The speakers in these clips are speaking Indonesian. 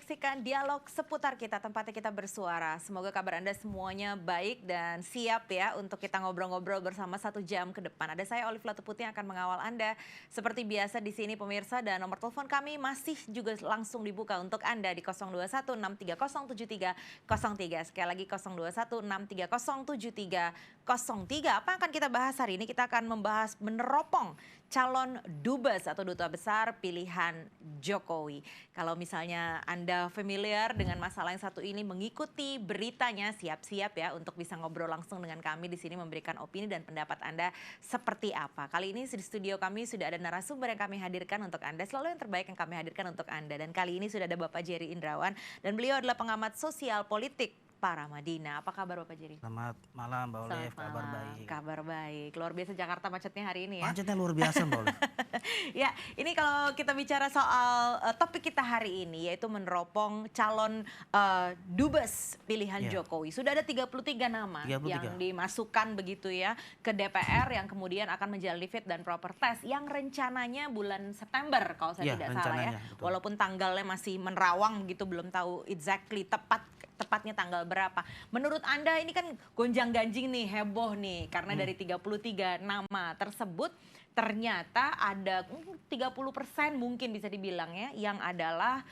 menyaksikan dialog seputar kita, tempatnya kita bersuara. Semoga kabar Anda semuanya baik dan siap ya untuk kita ngobrol-ngobrol bersama 1 jam ke depan. Ada saya Olive Latuputri yang akan mengawal Anda. Seperti biasa di sini pemirsa, dan nomor telepon kami masih juga langsung dibuka untuk Anda di 02163073003. Sekali lagi 02163073003. Apa yang akan kita bahas hari ini? Kita akan membahas meneropong calon dubes atau duta besar pilihan Jokowi. Kalau misalnya Anda familiar dengan masalah yang satu ini, mengikuti beritanya, siap-siap ya untuk bisa ngobrol langsung dengan kami di sini, memberikan opini dan pendapat Anda seperti apa. Kali ini di studio kami sudah ada narasumber yang kami hadirkan untuk Anda, selalu yang terbaik yang kami hadirkan untuk Anda. Dan kali ini sudah ada Bapak Jerry Indrawan, dan beliau adalah pengamat sosial politik Paramadina. Apa kabar Bapak Jerry? Selamat malam Mbak Olive, kabar baik. Kabar baik, luar biasa Jakarta macetnya hari ini ya. Macetnya luar biasa Mbak Olive. Ya, ini kalau kita bicara soal topik kita hari ini, yaitu meneropong calon dubes pilihan Jokowi. Sudah ada 33 nama 33 yang dimasukkan begitu ya ke DPR, yang kemudian akan menjalani fit dan proper test yang rencananya bulan September kalau saya tidak salah ya. Betul. Walaupun tanggalnya masih menerawang begitu, belum tahu exactly tepatnya tanggal berapa. Menurut Anda ini kan gonjang-ganjing nih, heboh nih, karena dari 33 nama tersebut ternyata ada 30% mungkin bisa dibilang ya, yang adalah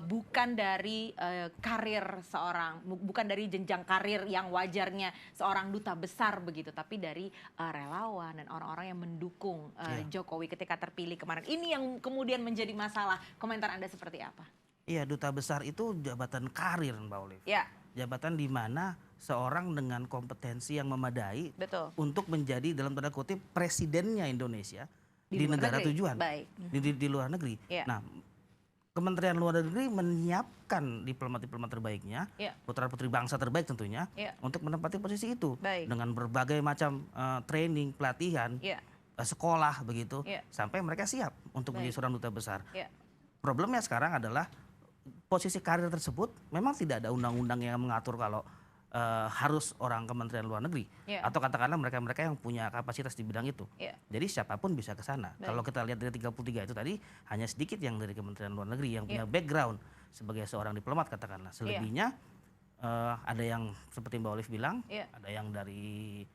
bukan dari karir seorang, bukan dari jenjang karir yang wajarnya seorang duta besar begitu, tapi dari relawan dan orang-orang yang mendukung Jokowi ketika terpilih kemarin. Ini yang kemudian menjadi masalah. Komentar Anda seperti apa? Iya, duta besar itu jabatan karir Mbak Olive. Ya. Jabatan di mana seorang dengan kompetensi yang memadai untuk menjadi dalam tanda kutip presidennya Indonesia di negara negeri. Tujuan. Baik. Di luar negeri. Ya. Nah, Kementerian Luar Negeri menyiapkan diplomat-diplomat terbaiknya, putra-putri bangsa terbaik tentunya, untuk menempati posisi itu. Baik. Dengan berbagai macam training, pelatihan, sekolah begitu, sampai mereka siap untuk menjadi seorang duta besar. Problemnya sekarang adalah posisi karir tersebut memang tidak ada undang-undang yang mengatur kalau harus orang Kementerian Luar Negeri, atau katakanlah mereka-mereka yang punya kapasitas di bidang itu. Jadi siapapun bisa ke sana. Kalau kita lihat dari 33 itu tadi, hanya sedikit yang dari Kementerian Luar Negeri yang punya background sebagai seorang diplomat katakanlah. Selebihnya ada yang seperti Mbak Olive bilang, ada yang dari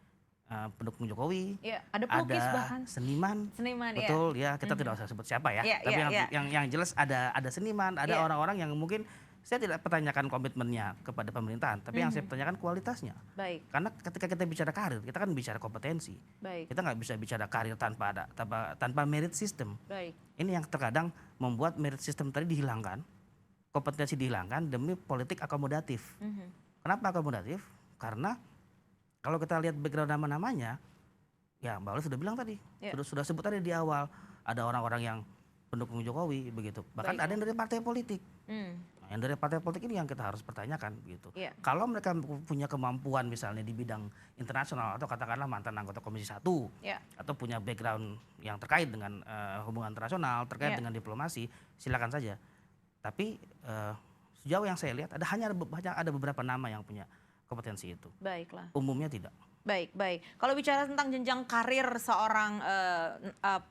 pendukung Jokowi, ada pelukis bahkan, seniman, betul ya, kita tidak usah sebut siapa ya, tapi yang jelas ada seniman, ada orang-orang yang mungkin saya tidak pertanyakan komitmennya kepada pemerintahan, tapi yang saya pertanyakan kualitasnya. Baik. Karena ketika kita bicara karir, kita kan bicara kompetensi. Baik. Kita nggak bisa bicara karir tanpa merit system. Baik. Ini yang terkadang membuat merit system tadi dihilangkan, kompetensi dihilangkan demi politik akomodatif. Kenapa akomodatif? Karena kalau kita lihat background nama-namanya, ya Mbak Olive sudah bilang tadi, sudah sebut tadi di awal, ada orang-orang yang pendukung Jokowi begitu, bahkan ada yang dari partai politik. Nah, yang dari partai politik ini yang kita harus pertanyakan gitu. Kalau mereka punya kemampuan misalnya di bidang internasional, atau katakanlah mantan anggota Komisi 1, atau punya background yang terkait dengan hubungan internasional, terkait dengan diplomasi, silakan saja. Tapi sejauh yang saya lihat hanya ada beberapa nama yang punya kompetensi itu. Baiklah. Umumnya tidak. Baik. Kalau bicara tentang jenjang karir seorang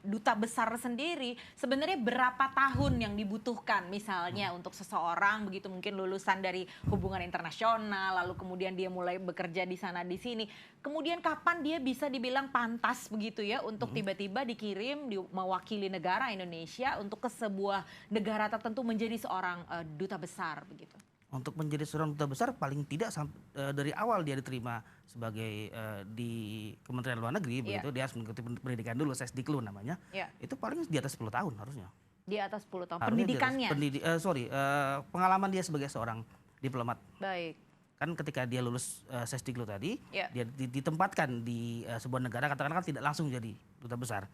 duta besar sendiri, sebenarnya berapa tahun yang dibutuhkan misalnya untuk seseorang begitu, mungkin lulusan dari hubungan internasional, lalu kemudian dia mulai bekerja di sana di sini. Kemudian kapan dia bisa dibilang pantas begitu ya untuk tiba-tiba dikirim mewakili negara Indonesia untuk ke sebuah negara tertentu menjadi seorang duta besar begitu? Untuk menjadi seorang duta besar paling tidak dari awal dia diterima sebagai di Kementerian Luar Negeri begitu, dia harus mengikuti pendidikan dulu, Sesdiklu namanya. Itu paling di atas 10 tahun harusnya. Di atas 10 tahun. Pendidikannya? Pengalaman dia sebagai seorang diplomat. Baik. Kan ketika dia lulus Sesdiklu tadi, dia ditempatkan di sebuah negara, katakanlah kan tidak langsung jadi duta besar.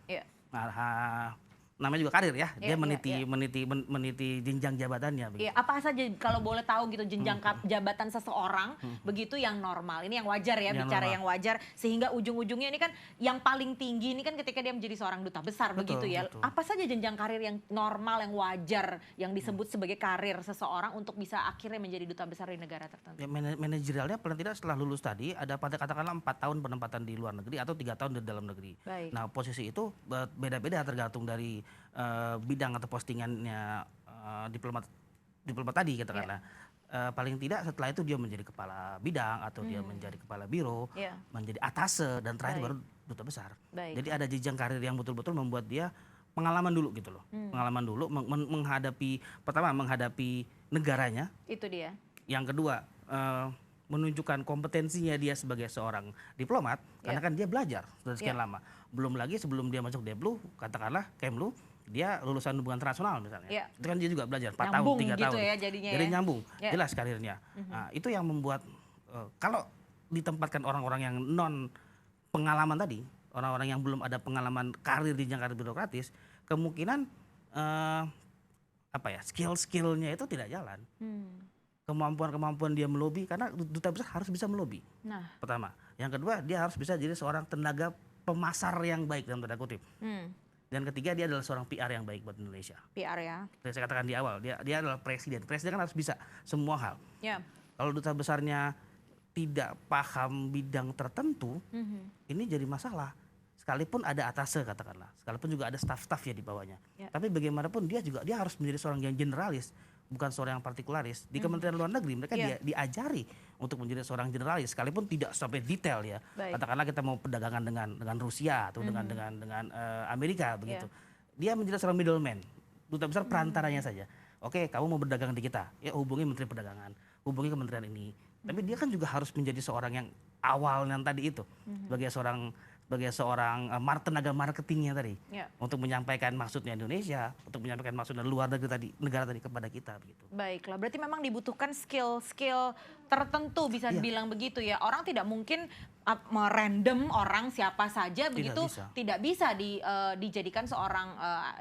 Nah, namanya juga karir ya, dia meniti jenjang jabatannya. Iya, apa saja kalau boleh tahu gitu jenjang jabatan seseorang begitu yang normal, ini yang wajar ya, bicara yang wajar, sehingga ujung-ujungnya ini kan yang paling tinggi ini kan ketika dia menjadi seorang duta besar begitu ya. Apa saja jenjang karir yang normal, yang wajar, yang disebut sebagai karir seseorang untuk bisa akhirnya menjadi duta besar di negara tertentu? Ya, manajerialnya paling tidak setelah lulus tadi ada pada katakanlah 4 tahun penempatan di luar negeri atau 3 tahun di dalam negeri. Nah, posisi itu beda-beda tergantung dari bidang atau postingannya diplomat diplomat tadi katakanlah. Paling tidak setelah itu dia menjadi kepala bidang atau dia menjadi kepala biro, menjadi atase dan terakhir baru duta besar. Jadi ada jenjang karir yang betul-betul membuat dia pengalaman dulu gitu loh. Pengalaman dulu menghadapi negaranya. Itu dia. Yang kedua menunjukkan kompetensinya dia sebagai seorang diplomat karena kan dia belajar sudah sekian lama. Belum lagi sebelum dia masuk Deplu, katakanlah Kemlu, dia lulusan hubungan internasional misalnya. Itu kan dia juga belajar 4 tahun, 3 gitu tahun. Ya, jadinya jadi nyambung, jelas karirnya. Nah, itu yang membuat kalau ditempatkan orang-orang yang non pengalaman tadi, orang-orang yang belum ada pengalaman karir di jenjang karir birokratis, kemungkinan skill-skillnya itu tidak jalan. Kemampuan-kemampuan dia melobi, karena duta besar harus bisa melobi. Pertama. Yang kedua, dia harus bisa jadi seorang tenaga pemasar yang baik dalam tanda kutip. Dan ketiga, dia adalah seorang PR yang baik buat Indonesia. PR ya. Saya katakan di awal, dia adalah presiden. Presiden kan harus bisa semua hal. Kalau duta besarnya tidak paham bidang tertentu, ini jadi masalah. Sekalipun ada atase katakanlah, sekalipun juga ada staff-staff ya di bawahnya. Tapi bagaimanapun dia harus menjadi seorang yang generalis, bukan seorang yang partikularis. Di Kementerian Luar Negeri mereka diajari untuk menjadi seorang generalis, sekalipun tidak sampai detail ya. Katakanlah kita mau perdagangan dengan Rusia atau dengan Amerika begitu. Dia menjadi seorang middleman, duta besar perantaranya saja. Oke, kamu mau berdagang di kita, ya hubungi Menteri Perdagangan, hubungi kementerian ini. Tapi dia kan juga harus menjadi seorang yang awal yang tadi itu, sebagai seorang tenaga marketingnya tadi, untuk menyampaikan maksudnya Indonesia, untuk menyampaikan maksudnya luar negara tadi kepada kita begitu. Baiklah, berarti memang dibutuhkan skill tertentu bisa dibilang begitu ya. Orang tidak mungkin merandom orang siapa saja begitu, tidak bisa dijadikan seorang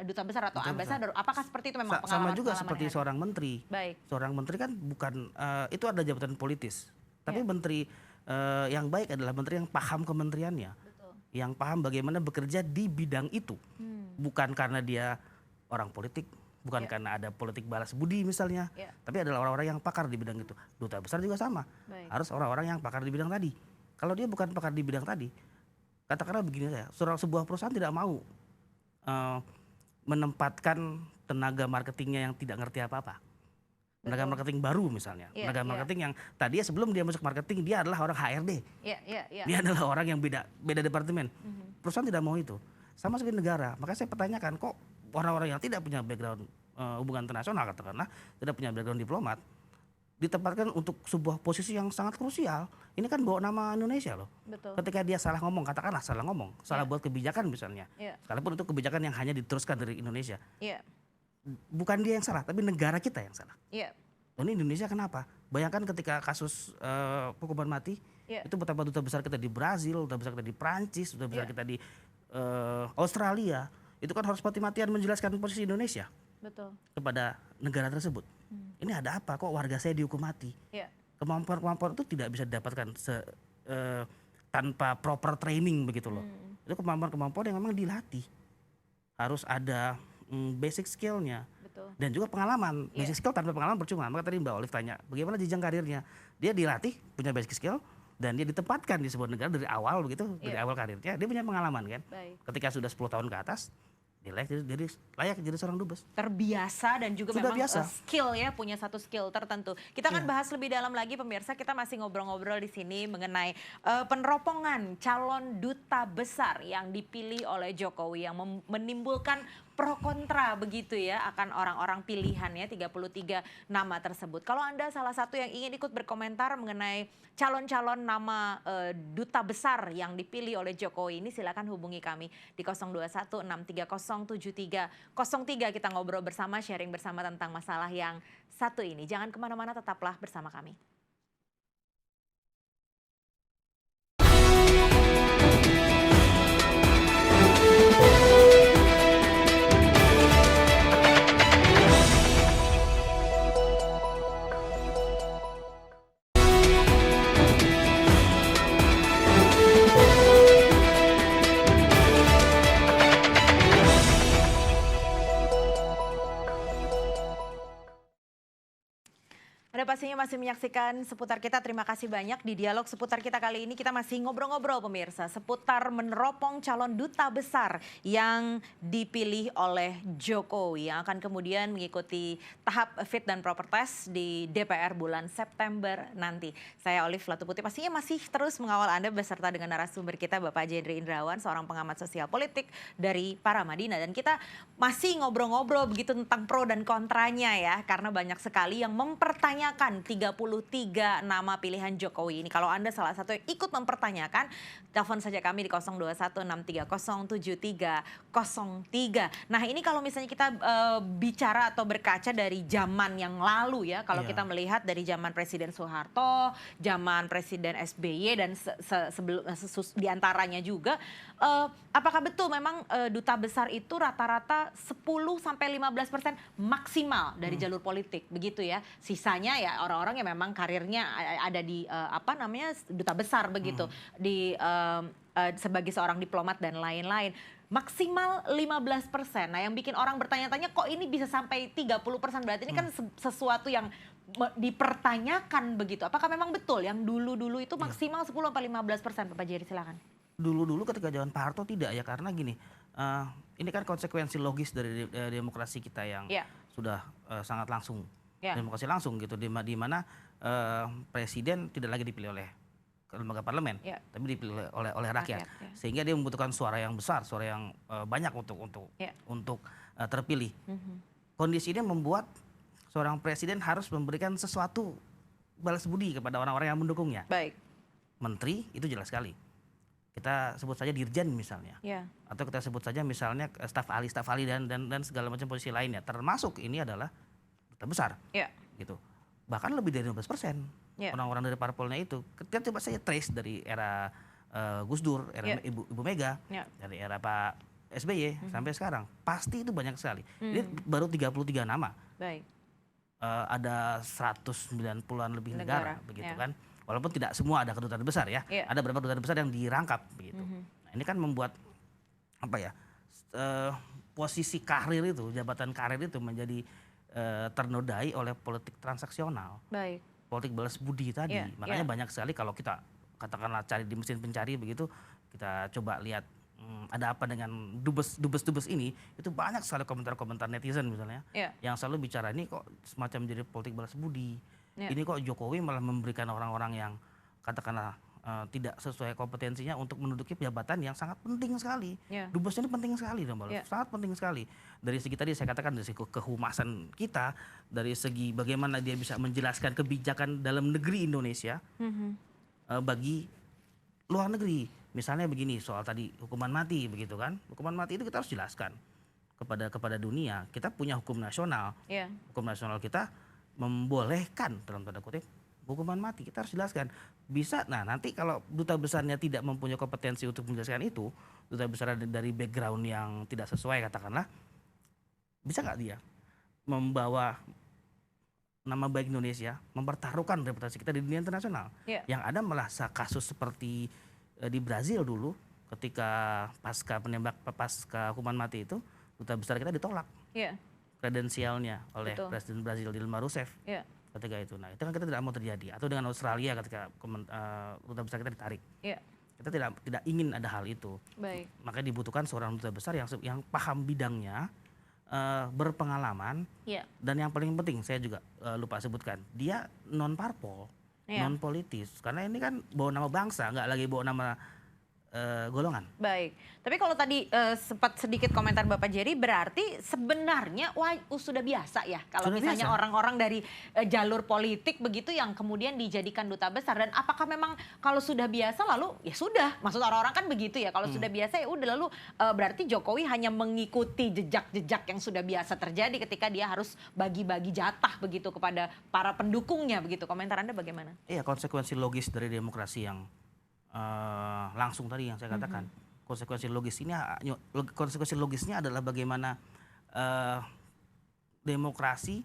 duta besar atau ambasador. Apakah seperti itu memang sama juga seperti seorang menteri. Baik. Seorang menteri kan bukan itu ada jabatan politis, tapi menteri yang baik adalah menteri yang paham kementeriannya. Yang paham bagaimana bekerja di bidang itu, bukan karena dia orang politik, bukan karena ada politik balas budi misalnya, tapi adalah orang-orang yang pakar di bidang itu. Duta besar juga sama, harus orang-orang yang pakar di bidang tadi. Kalau dia bukan pakar di bidang tadi, katakanlah begini saja, sebuah perusahaan tidak mau menempatkan tenaga marketingnya yang tidak ngerti apa-apa. Tenaga marketing baru misalnya, tenaga marketing yang tadinya sebelum dia masuk marketing dia adalah orang HRD, dia adalah orang yang beda departemen. Perusahaan tidak mau itu, sama seperti negara. Makanya saya pertanyakan, kok orang-orang yang tidak punya background hubungan internasional katakanlah, tidak punya background diplomat, ditempatkan untuk sebuah posisi yang sangat krusial. Ini kan bawa nama Indonesia loh. Ketika dia salah ngomong, katakanlah salah ngomong, salah buat kebijakan misalnya, sekalipun itu kebijakan yang hanya diteruskan dari Indonesia. Bukan dia yang salah, tapi negara kita yang salah. Ini Indonesia kenapa? Bayangkan ketika kasus hukuman mati, itu betapa duta besar kita di Brazil, duta besar kita di Prancis, duta besar kita di Australia, itu kan harus mati-matian menjelaskan posisi Indonesia kepada negara tersebut. Ini ada apa? Kok warga saya dihukum mati? Kemampuan-kemampuan itu tidak bisa didapatkan tanpa proper training begitu loh. Itu kemampuan-kemampuan yang memang dilatih. Harus ada basic skillnya dan juga pengalaman. Basic skill tanpa pengalaman percuma. Maka tadi Mbak Olive tanya bagaimana jenjang karirnya. Dia dilatih punya basic skill dan dia ditempatkan di sebuah negara dari awal begitu, dari awal karirnya dia punya pengalaman kan. Ketika sudah 10 tahun ke atas dia layak jadi seorang dubes. Terbiasa dan juga memang skill ya, punya satu skill tertentu. Kita akan bahas lebih dalam lagi pemirsa, kita masih ngobrol-ngobrol di sini mengenai peneropongan calon duta besar yang dipilih oleh Jokowi yang menimbulkan pro kontra begitu ya akan orang-orang pilihannya 33 nama tersebut. Kalau Anda salah satu yang ingin ikut berkomentar mengenai calon-calon nama duta besar yang dipilih oleh Jokowi ini, silakan hubungi kami di 0216307303. Kita ngobrol bersama, sharing bersama tentang masalah yang satu ini. Jangan kemana-mana, tetaplah bersama kami. Anda pastinya masih menyaksikan Seputar Kita. Terima kasih banyak di dialog Seputar Kita kali ini. Kita masih ngobrol-ngobrol pemirsa seputar meneropong calon duta besar yang dipilih oleh Jokowi yang akan kemudian mengikuti tahap fit dan proper test di DPR bulan September nanti. Saya Olive Latuputi pastinya masih terus mengawal Anda beserta dengan narasumber kita Bapak Jendri Indrawan, seorang pengamat sosial politik dari Paramadina. Dan kita masih ngobrol-ngobrol begitu tentang pro dan kontranya ya, karena banyak sekali yang mempertanyakan 33 nama pilihan Jokowi ini. Kalau Anda salah satu yang ikut mempertanyakan, telepon saja kami di 021630303. Nah ini kalau misalnya kita bicara atau berkaca dari zaman yang lalu ya, kalau kita melihat dari zaman Presiden Soeharto, zaman Presiden SBY dan diantaranya juga, apakah betul memang duta besar itu rata-rata 10-15% maksimal dari jalur politik begitu ya? Sisanya ya orang-orang yang memang karirnya ada di duta besar begitu, di sebagai seorang diplomat dan lain-lain. Maksimal 15%. Nah yang bikin orang bertanya-tanya kok ini bisa sampai 30%, berarti ini kan sesuatu yang dipertanyakan begitu. Apakah memang betul yang dulu-dulu itu maksimal 10-15%? Bapak Jerry silakan. Dulu-dulu ketika zaman Pak Harto tidak ya, karena gini, ini kan konsekuensi logis dari demokrasi kita yang sudah sangat langsung. Demokrasi langsung gitu, di mana presiden tidak lagi dipilih oleh lembaga parlemen, tapi dipilih oleh rakyat, sehingga dia membutuhkan suara yang besar, suara yang banyak untuk terpilih. Kondisi ini membuat seorang presiden harus memberikan sesuatu balas budi kepada orang-orang yang mendukungnya. Baik. Menteri itu jelas sekali. Kita sebut saja dirjen misalnya, atau kita sebut saja misalnya staf ahli dan segala macam posisi lainnya, termasuk ini adalah duta besar, gitu. Bahkan lebih dari 15%. Orang-orang dari parpolnya itu, kita coba saya trace dari era Gus Dur, era Ibu Mega, dari era Pak SBY sampai sekarang, pasti itu banyak sekali. Ini baru 33 nama. Baik. Ada 190-an lebih negara begitu kan. Walaupun tidak semua ada kedutaan besar ya, ada beberapa kedutaan besar yang dirangkap begitu. Nah, ini kan membuat posisi karir itu, jabatan karir itu menjadi ternodai oleh politik transaksional. Baik. Politik balas budi tadi. Makanya banyak sekali kalau kita katakanlah cari di mesin pencari begitu, kita coba lihat ada apa dengan dubes ini, itu banyak sekali komentar-komentar netizen misalnya yang selalu bicara ini kok semacam jadi politik balas budi. Ini kok Jokowi malah memberikan orang-orang yang katakanlah tidak sesuai kompetensinya untuk menduduki jabatan yang sangat penting sekali. Dubes ini penting sekali, sangat penting sekali. Dari segi tadi saya katakan dari segi kehumasan kita, dari segi bagaimana dia bisa menjelaskan kebijakan dalam negeri Indonesia bagi luar negeri. Misalnya begini soal tadi hukuman mati begitu kan, hukuman mati itu kita harus jelaskan kepada dunia. Kita punya hukum nasional, hukum nasional kita membolehkan dalam tanda kutip hukuman mati, kita harus jelaskan. Bisa, nah nanti kalau duta besarnya tidak mempunyai kompetensi untuk menjelaskan itu, duta besar dari background yang tidak sesuai katakanlah, bisa nggak dia membawa nama baik Indonesia, mempertaruhkan reputasi kita di dunia internasional? Yang ada malah kasus seperti di Brazil dulu, ketika pasca hukuman mati itu, duta besar kita ditolak kredensialnya oleh Presiden Brazil Dilma Rousseff. Ketika itu, nah itu kan kita tidak mau terjadi. Atau dengan Australia ketika duta besar kita ditarik, kita tidak ingin ada hal itu. Baik. Makanya dibutuhkan seorang duta besar yang paham bidangnya, berpengalaman, dan yang paling penting saya juga lupa sebutkan, dia non parpol, non politis, karena ini kan bawa nama bangsa, nggak lagi bawa nama golongan. Baik, tapi kalau tadi sempat sedikit komentar Bapak Jerry, berarti sebenarnya sudah biasa ya kalau misalnya orang-orang dari jalur politik begitu yang kemudian dijadikan duta besar. Dan apakah memang kalau sudah biasa lalu ya sudah, maksud orang-orang kan begitu ya, kalau sudah biasa ya udah, lalu berarti Jokowi hanya mengikuti jejak-jejak yang sudah biasa terjadi ketika dia harus bagi-bagi jatah begitu kepada para pendukungnya begitu. Komentar Anda bagaimana? Iya, konsekuensi logis dari demokrasi yang langsung tadi yang saya katakan, konsekuensi logisnya adalah bagaimana demokrasi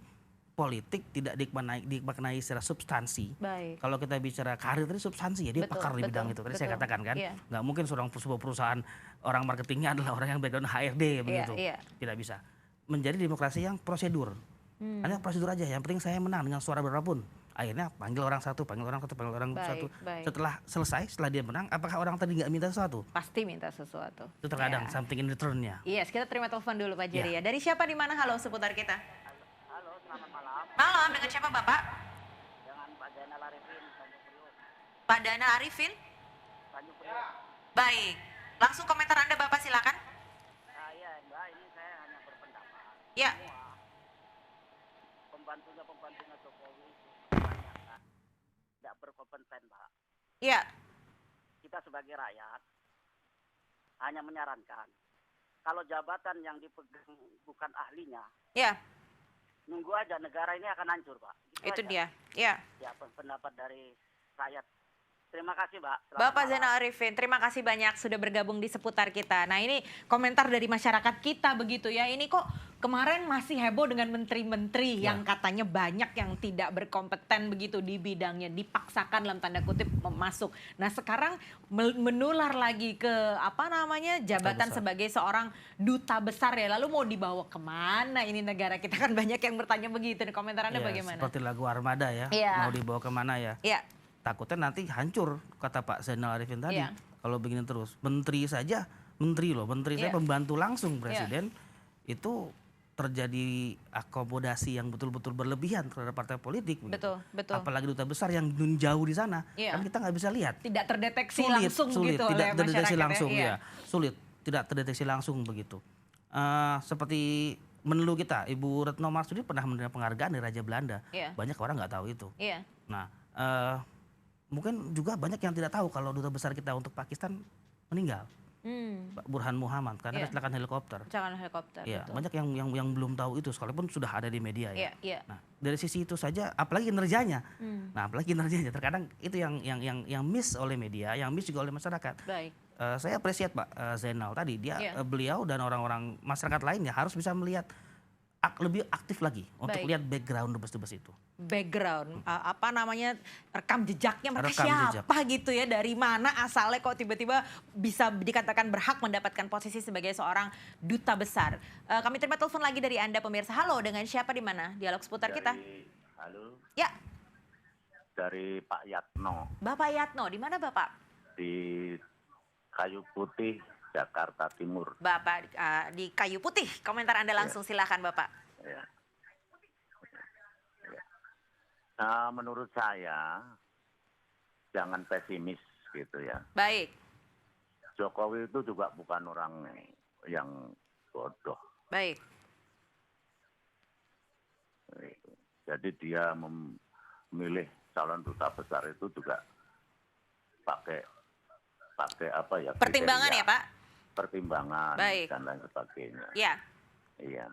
politik tidak dimaknai secara substansi. Kalau kita bicara karir tadi substansi ya, dia pakar di bidang itu. Tadi saya katakan kan, nggak mungkin sebuah perusahaan orang marketingnya adalah orang yang background HRD begitu, tidak bisa. Menjadi demokrasi yang prosedur, hanya prosedur aja. Yang penting saya menang dengan suara berapapun. Akhirnya panggil orang satu, panggil orang satu, panggil orang satu. Baik. Setelah dia menang, apakah orang tadi nggak minta sesuatu? Pasti minta sesuatu. Itu terkadang Ya. something in return-nya. Yes, kita terima telepon dulu Pak Jerry ya. Dari siapa di mana? Halo seputar kita. Halo, selamat malam. Malam, dengan siapa Bapak? Dengan Pak Zainal Arifin, Tanjung Priok. Pak Dana Arifin? Tanjung Priok. Baik. Langsung komentar Anda Bapak silakan. Iya, enggak, ini saya hanya berpendapat. Ya. Pembantunya Jokowi itu kebanyakan tidak berkompeten, Pak. Ya. Kita sebagai rakyat hanya menyarankan. Kalau jabatan yang dipegang bukan ahlinya, Ya, nunggu aja negara ini akan hancur, Pak. Gitu itu aja. dia. Ya. Ya, pendapat dari rakyat. Terima kasih, Pak. Selamat Bapak malam. Zainal Arifin, terima kasih banyak sudah bergabung di seputar kita. Nah ini komentar dari masyarakat kita begitu ya. Ini kok kemarin masih heboh dengan menteri-menteri Ya. yang katanya banyak yang tidak berkompeten begitu di bidangnya. Dipaksakan dalam tanda kutip masuk. Nah sekarang menular lagi ke apa namanya jabatan besar. sebagai seorang duta besar ya. Lalu mau dibawa kemana ini negara kita, kan banyak yang bertanya begitu. Komentar Anda Ya, bagaimana? seperti lagu Armada ya, Iya. mau dibawa kemana ya? Ya, Takutnya nanti hancur, kata Pak Zainal Arifin tadi. Iya. Kalau begini terus, menteri saja, menteri saya Iya. pembantu langsung presiden, itu terjadi akomodasi yang betul-betul berlebihan terhadap partai politik. begitu. betul. Apalagi duta besar yang jauh di sana, Iya. kan kita nggak bisa lihat. Tidak terdeteksi Sulit, langsung sulit, gitu tidak oleh terdeteksi masyarakat langsung ya. ya, sulit, tidak terdeteksi langsung begitu. Seperti menlu kita, Ibu Retno Marsudi pernah menerima penghargaan dari Raja Belanda. Iya. Banyak orang nggak tahu itu. Iya. Nah, mungkin juga banyak yang tidak tahu kalau duta besar kita untuk Pakistan meninggal, Pak Burhan Muhammad, karena Iya. kecelakaan helikopter. Kecelakaan helikopter. Ya, betul. banyak yang belum tahu itu, sekalipun sudah ada di media ya. Iya. Nah, dari sisi itu saja, apalagi kinerjanya. Nah, apalagi kinerjanya, terkadang itu yang miss oleh media, yang miss juga oleh masyarakat. Baik. Saya appreciate Pak Zainal tadi, dia Iya. beliau dan orang-orang masyarakat lainnya harus bisa melihat lebih aktif lagi untuk Baik. lihat background dubes-dubes itu. Background, apa namanya, rekam jejaknya mereka Rekam siapa gitu ya, dari mana asalnya kok tiba-tiba bisa dikatakan berhak mendapatkan posisi sebagai seorang duta besar. Kami terima telepon lagi dari Anda pemirsa. Halo, dengan siapa di mana? Dialog seputar kita. Halo, Ya, dari Pak Yatno Bapak Yatno, di mana Bapak? di Kayu Putih, Jakarta Timur. Bapak di Kayu Putih. Komentar Anda langsung silakan Bapak. Ya. Nah, menurut saya jangan pesimis gitu ya. Baik, Jokowi itu juga bukan orang yang bodoh. baik. Jadi dia memilih calon duta besar itu juga pakai apa ya? Pertimbangan kriteria. ya Pak? Pertimbangan Baik. dan lain sebagainya. Ya, Iya.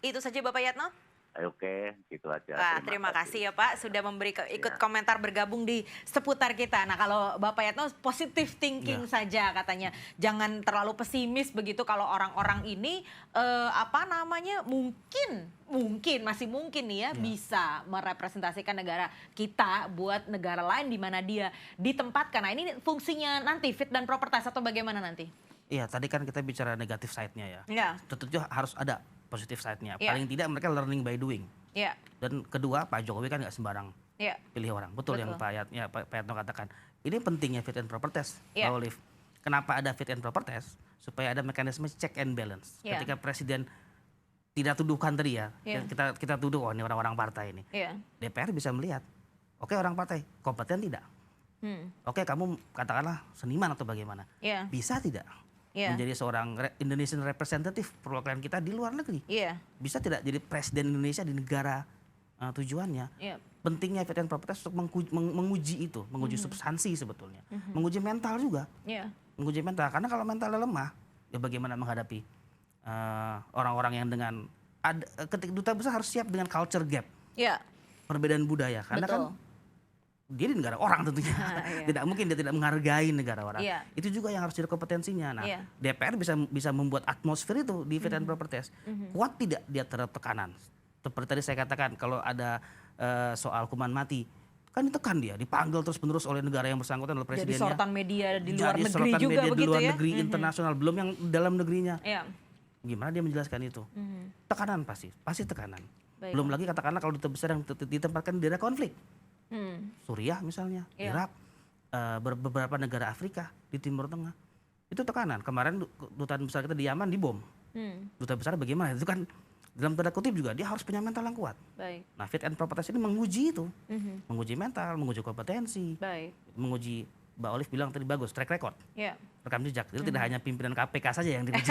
itu saja Bapak Yatno. Oke, gitu aja. Wah, terima kasih ya Pak sudah memberi ikut komentar bergabung di seputar kita. Nah kalau Bapak Yatno positive thinking saja katanya, jangan terlalu pesimis begitu kalau orang-orang ini apa namanya mungkin masih mungkin nih ya bisa merepresentasikan negara kita buat negara lain di mana dia ditempatkan. Nah ini fungsinya nanti fit dan proper test atau bagaimana nanti? Iya, tadi kan kita bicara negatif side-nya ya. Ya, Tentu harus ada positif side-nya. Iya. Paling tidak mereka learning by doing. ya, Dan kedua, Pak Jokowi kan nggak sembarang ya, pilih orang. Betul, yang Betul. Pak Yatno katakan. Ini pentingnya fit and proper test, Iya. Pak Olive. Kenapa ada fit and proper test? Supaya ada mekanisme check and balance. Iya. Ketika presiden tidak tuduhkan tadi ya, Iya. kita tuduh, oh ini orang-orang partai ini. ya. DPR bisa melihat, oke orang partai, kompeten tidak? Oke kamu katakanlah seniman atau bagaimana? Ya, Bisa tidak? ya, Menjadi seorang Indonesian representative perwakilan kita di luar negeri. ya, Bisa tidak jadi presiden Indonesia di negara tujuannya? ya, Pentingnya fit and proper test untuk menguji itu, menguji substansi sebetulnya. Menguji mental juga, ya, menguji mental. Karena kalau mentalnya lemah, ya bagaimana menghadapi orang-orang yang dengan ketika duta besar harus siap dengan culture gap, ya, perbedaan budaya. Karena betul. kan dia di negara orang tentunya. Iya. Tidak mungkin dia tidak menghargai negara orang. Iya. Itu juga yang harus jadi kompetensinya. Nah, Iya. DPR bisa membuat atmosfer itu di fit and proper test. Kuat tidak dia terhadap tekanan. Seperti tadi saya katakan, kalau ada soal hukuman mati, kan ditekan dia, dipanggil terus-menerus oleh negara yang bersangkutan, oleh Jadi presidennya. sorotan media di luar Jadi negeri sorotan juga media di begitu luar ya? negeri, internasional, belum yang dalam negerinya. Iya. Gimana dia menjelaskan itu? Tekanan pasti tekanan. Baik. Belum lagi katakanlah kalau duta besar yang ditempatkan di daerah konflik. Suriah misalnya, Iya. Irak, beberapa negara Afrika di Timur Tengah. Itu tekanan. Kemarin dutaan besar kita di Yaman dibom. Duta besar bagaimana? Itu kan dalam tanda kutip juga dia harus punya mental yang kuat. Baik. Nah, fit and proper test ini menguji itu. Menguji mental, menguji kompetensi, Baik. menguji, Mbak Olive bilang tadi bagus, track record. Ya. Rekam jejak. Itu tidak hanya pimpinan KPK saja yang diuji.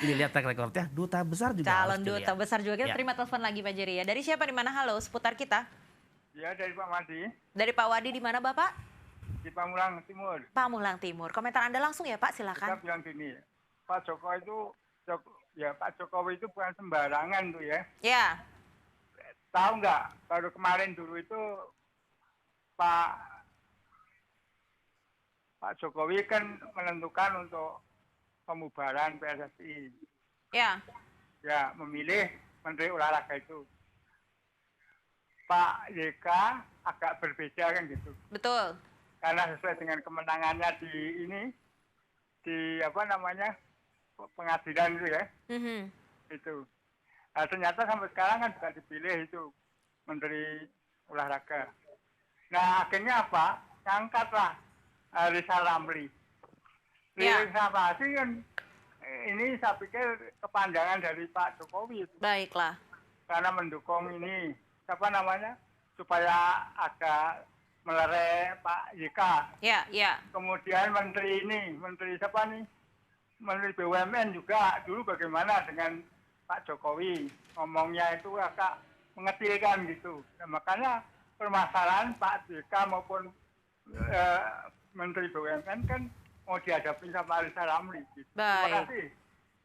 Dilihat track recordnya, duta besar juga Calon harus duta dilihat. besar juga. Kita Ya. terima telepon lagi Pak Jerry ya. Dari siapa di mana? Halo, seputar kita. Ya dari Pak Madi Dari Pak Wadi di mana Bapak? di Pamulang Timur. Pamulang Timur. Komentar Anda langsung ya Pak, Kita silakan. bilang gini, Pak Jokowi itu Pak Jokowi itu bukan sembarangan tuh ya. Ya. Tahu nggak? Baru kemarin dulu itu Pak Jokowi kan menentukan untuk pembubaran PSSI. Ya. Ya, memilih Menteri Olahraga itu. Pak YK agak berbeda kan gitu. Betul. Karena sesuai dengan kemenangannya di apa namanya pengadilan itu ya. Itu. Nah, ternyata sampai sekarang kan juga dipilih itu Menteri Olahraga. Nah, akhirnya apa? Angkatlah Rizal Ramli. Ya. Rizal Ramli kan ini saya pikir kepanjangan dari Pak Jokowi itu. Baiklah. Karena mendukung ini siapa namanya supaya agak melerai Pak YK. Ya, ya. Kemudian menteri siapa nih? Menteri BUMN juga dulu bagaimana dengan Pak Jokowi ngomongnya itu agak mengecilkan gitu. Nah, makanya permasalahan Pak YK maupun Menteri BUMN kan mau dihadapi sama Rizal Ramli. Gitu. Baik. Terima kasih.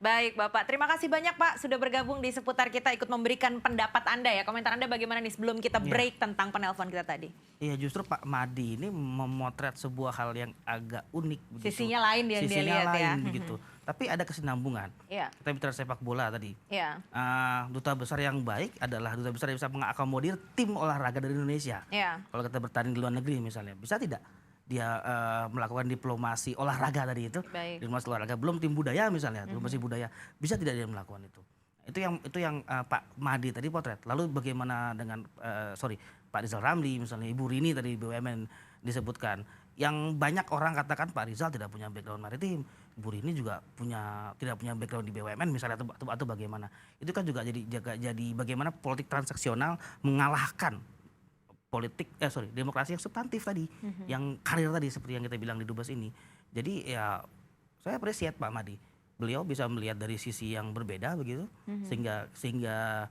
Baik Bapak, terima kasih banyak Pak sudah bergabung di seputar kita, ikut memberikan pendapat Anda ya. Komentar Anda bagaimana nih sebelum kita break tentang penelpon kita tadi? Iya, justru Pak Madi ini memotret sebuah hal yang agak unik. Begitu. Sisinya lain yang dia Sisinya lihat lain, ya. begitu. Tapi ada kesinambungan. Iya. Kita bicara sepak bola tadi. Iya. Duta besar yang baik adalah duta besar yang bisa mengakomodir tim olahraga dari Indonesia. Iya. Kalau kita bertanding di luar negeri misalnya, bisa tidak dia melakukan diplomasi olahraga tadi itu? Baik. Diplomasi olahraga, belum tim budaya misalnya, diplomasi budaya, bisa tidak dia melakukan itu? Itu yang Pak Madi tadi potret. Lalu bagaimana dengan Pak Rizal Ramli misalnya, Ibu Rini tadi BUMN disebutkan, yang banyak orang katakan Pak Rizal tidak punya background maritim, Ibu Rini juga tidak punya background di BUMN misalnya, atau bagaimana? Itu kan juga jadi bagaimana politik transaksional mengalahkan demokrasi yang substantif tadi, yang karir tadi seperti yang kita bilang di Dubes ini. Jadi ya saya appreciate Pak Madi, beliau bisa melihat dari sisi yang berbeda begitu, sehingga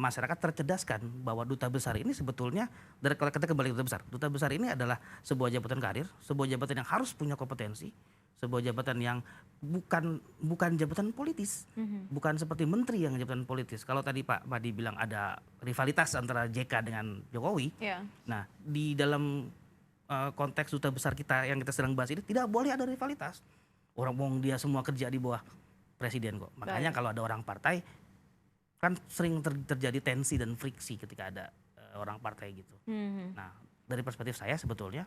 masyarakat tercerdaskan bahwa duta besar ini sebetulnya, kalau kita kembali ke duta besar ini adalah sebuah jabatan karir, sebuah jabatan yang harus punya kompetensi, sebuah jabatan yang bukan jabatan politis, bukan seperti menteri yang jabatan politis. Kalau tadi Pak Madi bilang ada rivalitas antara JK dengan Jokowi, Iya. nah di dalam konteks duta besar kita yang kita sedang bahas ini tidak boleh ada rivalitas. Orang dia semua kerja di bawah presiden kok. Makanya kalau ada orang partai kan sering terjadi tensi dan friksi ketika ada orang partai gitu. Nah, dari perspektif saya sebetulnya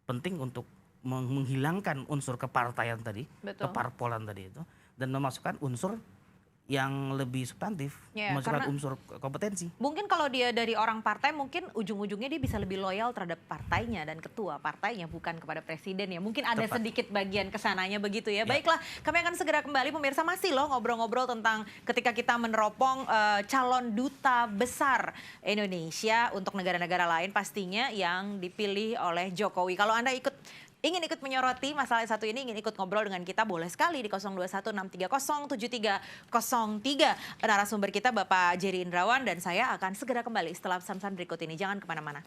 penting untuk menghilangkan unsur kepartaian tadi, Betul. keparpolan tadi itu, dan memasukkan unsur yang lebih substantif, Ya, memasukkan karena unsur kompetensi. mungkin kalau dia dari orang partai, mungkin ujung-ujungnya dia bisa lebih loyal terhadap partainya dan ketua partainya, bukan kepada presiden ya. Mungkin ada Tepat. sedikit bagian kesananya begitu ya. Ya. Baiklah, kami akan segera kembali. Pemirsa, masih loh ngobrol-ngobrol tentang ketika kita meneropong calon duta besar Indonesia untuk negara-negara lain pastinya yang dipilih oleh Jokowi. Kalau Anda ingin ikut menyoroti masalah satu ini, ingin ikut ngobrol dengan kita, boleh sekali di 0216307303. Narasumber kita Bapak Jerry Indrawan dan saya akan segera kembali setelah pesan-pesan berikut ini. Jangan kemana-mana.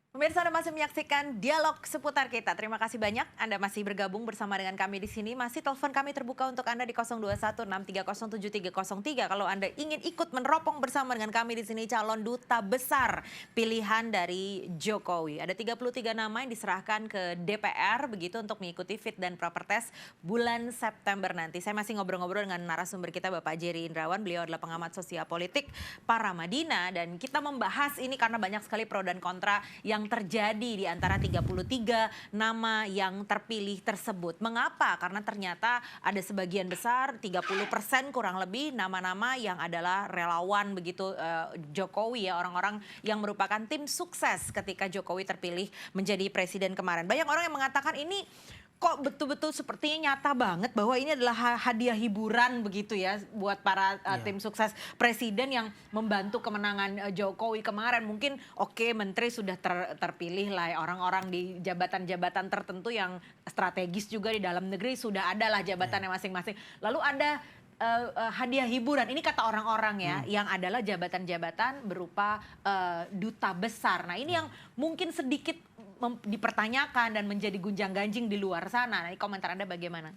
Pemirsa, Anda masih menyaksikan menyaksikan dialog seputar kita. Terima kasih banyak Anda masih bergabung bersama dengan kami di sini. Masih telepon kami terbuka untuk Anda di 0216307303. Kalau Anda ingin ikut meneropong bersama dengan kami di sini calon duta besar pilihan dari Jokowi. Ada 33 nama yang diserahkan ke DPR begitu untuk mengikuti fit dan proper test bulan September nanti. Saya masih ngobrol-ngobrol dengan narasumber kita Bapak Jerry Indrawan. Beliau adalah pengamat sosial politik Paramadina dan kita membahas ini karena banyak sekali pro dan kontra yang terjadi di antara 33 nama yang terpilih tersebut. Mengapa? Karena ternyata ada sebagian besar 30% kurang lebih nama-nama yang adalah relawan begitu Jokowi ya, orang-orang yang merupakan tim sukses ketika Jokowi terpilih menjadi presiden kemarin. Banyak orang yang mengatakan ini kok betul-betul sepertinya nyata banget bahwa ini adalah hadiah hiburan begitu ya buat para tim sukses presiden yang membantu kemenangan Jokowi kemarin. Mungkin oke, menteri sudah terpilih lah ya, orang-orang di jabatan-jabatan tertentu yang strategis juga di dalam negeri sudah ada lah jabatannya masing-masing. Lalu ada hadiah hiburan, ini kata orang-orang ya, yang adalah jabatan-jabatan berupa duta besar. Nah ini yang mungkin sedikit dipertanyakan dan menjadi gunjang-ganjing di luar sana. Nah, komentar Anda bagaimana?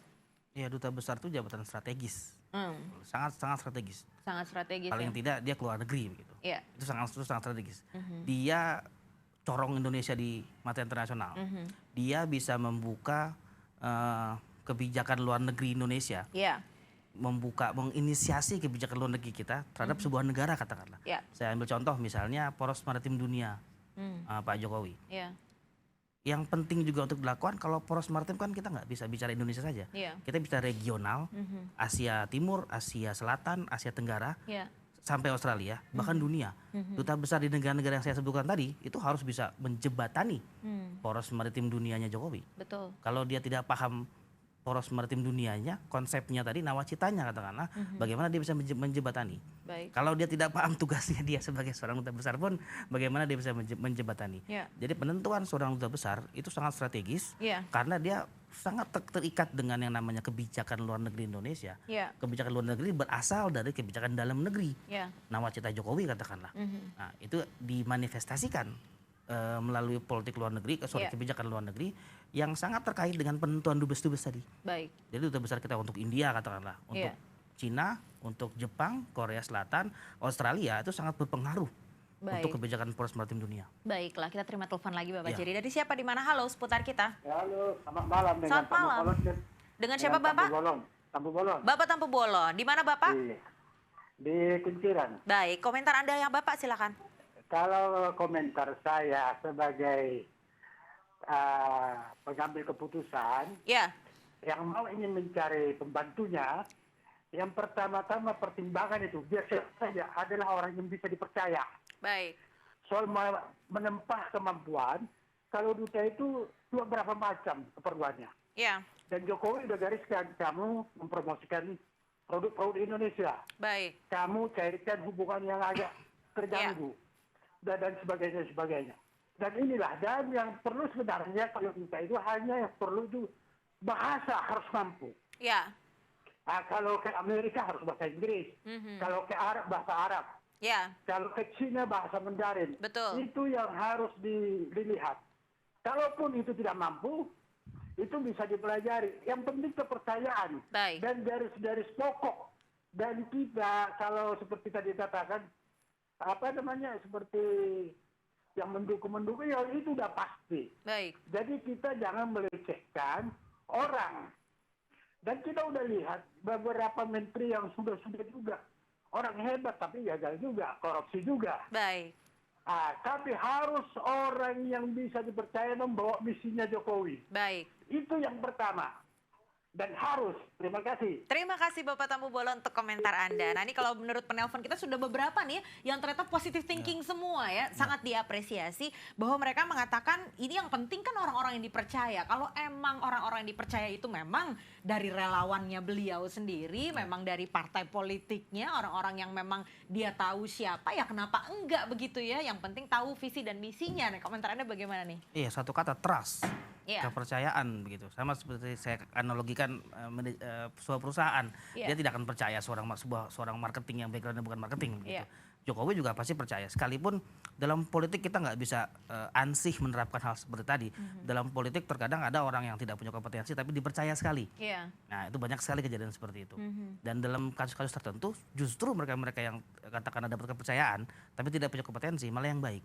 Ya, duta besar itu jabatan strategis, sangat strategis. Sangat strategis. Paling ya? tidak dia keluar negeri begitu. Yeah. Itu sangat strategis. Dia corong Indonesia di mata internasional. Dia bisa membuka kebijakan luar negeri Indonesia. Yeah. Menginisiasi kebijakan luar negeri kita terhadap sebuah negara katakanlah. Yeah. Saya ambil contoh misalnya poros maritim dunia Pak Jokowi. Yeah. Yang penting juga untuk dilakukan kalau poros maritim kan kita nggak bisa bicara Indonesia saja. Yeah. Kita bisa regional, Asia Timur, Asia Selatan, Asia Tenggara, sampai Australia, bahkan dunia. Duta besar di negara-negara yang saya sebutkan tadi itu harus bisa menjebatani poros maritim dunianya Jokowi. Betul. Kalau dia tidak paham poros maritim dunianya, konsepnya tadi, nawacitanya katakanlah, bagaimana dia bisa menjebatani. Baik. Kalau dia tidak paham tugasnya dia sebagai seorang duta besar pun, bagaimana dia bisa menjebatani. Yeah. Jadi penentuan seorang duta besar itu sangat strategis, karena dia sangat terikat dengan yang namanya kebijakan luar negeri Indonesia. Yeah. Kebijakan luar negeri berasal dari kebijakan dalam negeri. Yeah. Nawacita Jokowi katakanlah. Nah, itu dimanifestasikan melalui politik luar negeri, kebijakan luar negeri yang sangat terkait dengan penentuan dubes-dubes tadi. Baik. Jadi duta besar kita untuk India katakanlah, untuk Cina, untuk Jepang, Korea Selatan, Australia itu sangat berpengaruh untuk kebijakan poros maritim dunia. Baiklah, kita terima telepon lagi Bapak Jerry. Dari siapa di mana? Halo, seputar kita. Ya, halo, selamat malam. Selamat malam. Dengan siapa Bapak? Tampu Bolon. Bapak Tampu Bolon. Di mana Bapak? Di Kunciran. Baik, komentar Anda yang Bapak silakan. Kalau komentar saya sebagai pengambil keputusan yang mau ingin mencari pembantunya, yang pertama-tama pertimbangan itu biasa saja adalah orang yang bisa dipercaya. Baik. Soal menempah kemampuan, kalau duta itu berapa macam keperluannya. Ya. Dan Jokowi udah gariskan, kamu mempromosikan produk-produk Indonesia. Baik. Kamu cairkan hubungan yang agak terganggu. Dan sebagainya. Dan inilah, dan yang perlu sebenarnya kalau kita itu hanya yang perlu itu bahasa harus mampu. Ya. Kalau ke Amerika harus bahasa Inggris. Kalau ke Arab bahasa Arab. Ya. Kalau ke Cina bahasa Mandarin. Betul. Itu yang harus dilihat. Kalaupun itu tidak mampu, itu bisa dipelajari. Yang penting kepercayaan. Baik. Dan garis-garis pokok. Dan kita kalau seperti tadi katakan, seperti yang mendukung ya itu udah pasti. Baik. Jadi kita jangan melecehkan orang. Dan kita udah lihat beberapa menteri yang sudah juga orang hebat tapi gagal juga, korupsi juga. Baik. Tapi harus orang yang bisa dipercaya membawa misinya Jokowi. Baik. Itu yang pertama. Dan harus. Terima kasih. Terima kasih Bapak Tampu Bolon untuk komentar Anda. Nah ini kalau menurut penelpon kita sudah beberapa nih yang ternyata positive thinking semua ya. Sangat diapresiasi bahwa mereka mengatakan ini yang penting kan orang-orang yang dipercaya. Kalau emang orang-orang yang dipercaya itu memang dari relawannya beliau sendiri, memang dari partai politiknya, orang-orang yang memang dia tahu siapa, ya kenapa enggak begitu ya. Yang penting tahu visi dan misinya. Nah komentar Anda bagaimana nih? Iya, satu kata, trust. Yeah. Kepercayaan begitu. Sama seperti saya analogikan sebuah perusahaan, dia tidak akan percaya seorang marketing yang backgroundnya bukan marketing begitu. Jokowi juga pasti percaya. Sekalipun dalam politik kita nggak bisa ansih menerapkan hal seperti tadi. Dalam politik terkadang ada orang yang tidak punya kompetensi tapi dipercaya sekali. Iya. Nah itu banyak sekali kejadian seperti itu. Dan dalam kasus-kasus tertentu justru mereka-mereka yang katakan dapat kepercayaan tapi tidak punya kompetensi malah yang baik.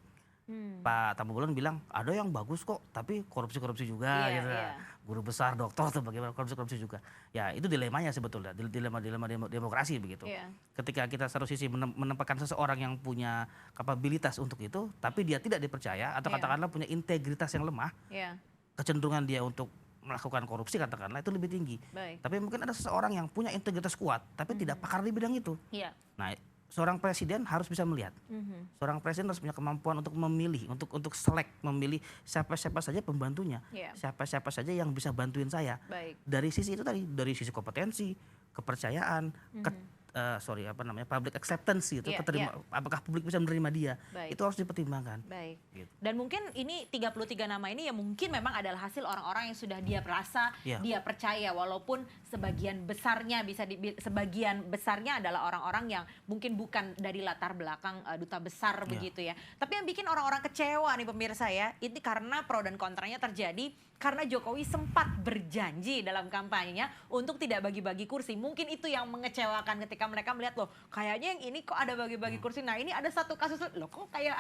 Pak Tambulan bilang ada yang bagus kok tapi korupsi-korupsi juga Iya, gitu. iya. Guru besar, dokter atau bagaimana korupsi-korupsi juga. Ya itu dilemanya sebetulnya, dilema demokrasi begitu. Iya. Ketika kita satu sisi menempatkan seseorang yang punya kapabilitas untuk itu tapi dia tidak dipercaya atau Iya. katakanlah punya integritas yang lemah, Iya. kecenderungan dia untuk melakukan korupsi katakanlah itu lebih tinggi. Baik. Tapi mungkin ada seseorang yang punya integritas kuat tapi tidak pakar di bidang itu. Iya. Nah, seorang presiden harus bisa melihat. Seorang presiden harus punya kemampuan untuk memilih, untuk select, memilih siapa-siapa saja pembantunya. Iya. Siapa-siapa saja yang bisa bantuin saya. Baik. Dari sisi itu tadi, dari sisi kompetensi, kepercayaan, public acceptance gitu, Iya, apakah publik bisa menerima dia. Baik. Itu harus dipertimbangkan. Baik. Gitu. Dan mungkin ini 33 nama ini ya mungkin memang adalah hasil orang-orang yang sudah dia rasa, Iya. dia percaya walaupun sebagian besarnya sebagian besarnya adalah orang-orang yang mungkin bukan dari latar belakang duta besar Iya. begitu ya. Tapi yang bikin orang-orang kecewa nih pemirsa ya, ini karena pro dan kontranya terjadi karena Jokowi sempat berjanji dalam kampanyenya untuk tidak bagi-bagi kursi. Mungkin itu yang mengecewakan ketika mereka melihat loh, kayaknya yang ini kok ada bagi-bagi kursi. Nah, ini ada satu kasus loh kok kayak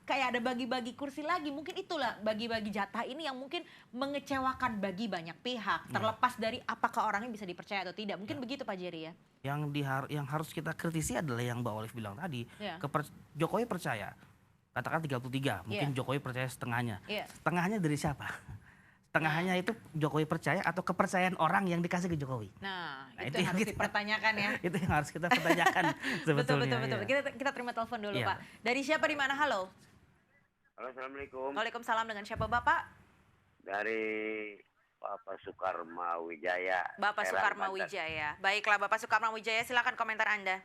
ada bagi-bagi kursi lagi. Mungkin itulah bagi-bagi jatah ini yang mungkin mengecewakan bagi banyak pihak. Terlepas dari apakah orangnya bisa dipercaya atau tidak. Mungkin begitu Pak Jerry ya. Yang harus kita kritisi adalah yang Mbak Olive bilang tadi. Iya. Jokowi percaya, katakan 33, mungkin Iya. Jokowi percaya setengahnya. Iya. Setengahnya dari siapa? Setengahnya itu Jokowi percaya atau kepercayaan orang yang dikasih ke Jokowi. Nah, Nah, itu yang harus dipertanyakan ya. Itu yang harus kita pertanyakan sebetulnya. Betul. Iya. Kita terima telepon dulu Iya. Pak. Dari siapa di mana? Halo. Halo, Assalamualaikum. Waalaikumsalam, dengan siapa Bapak? Dari Bapak Sukarma Wijaya. Bapak Serang, Sukarma Banten. Wijaya. Baiklah Bapak Sukarma Wijaya, silakan komentar Anda.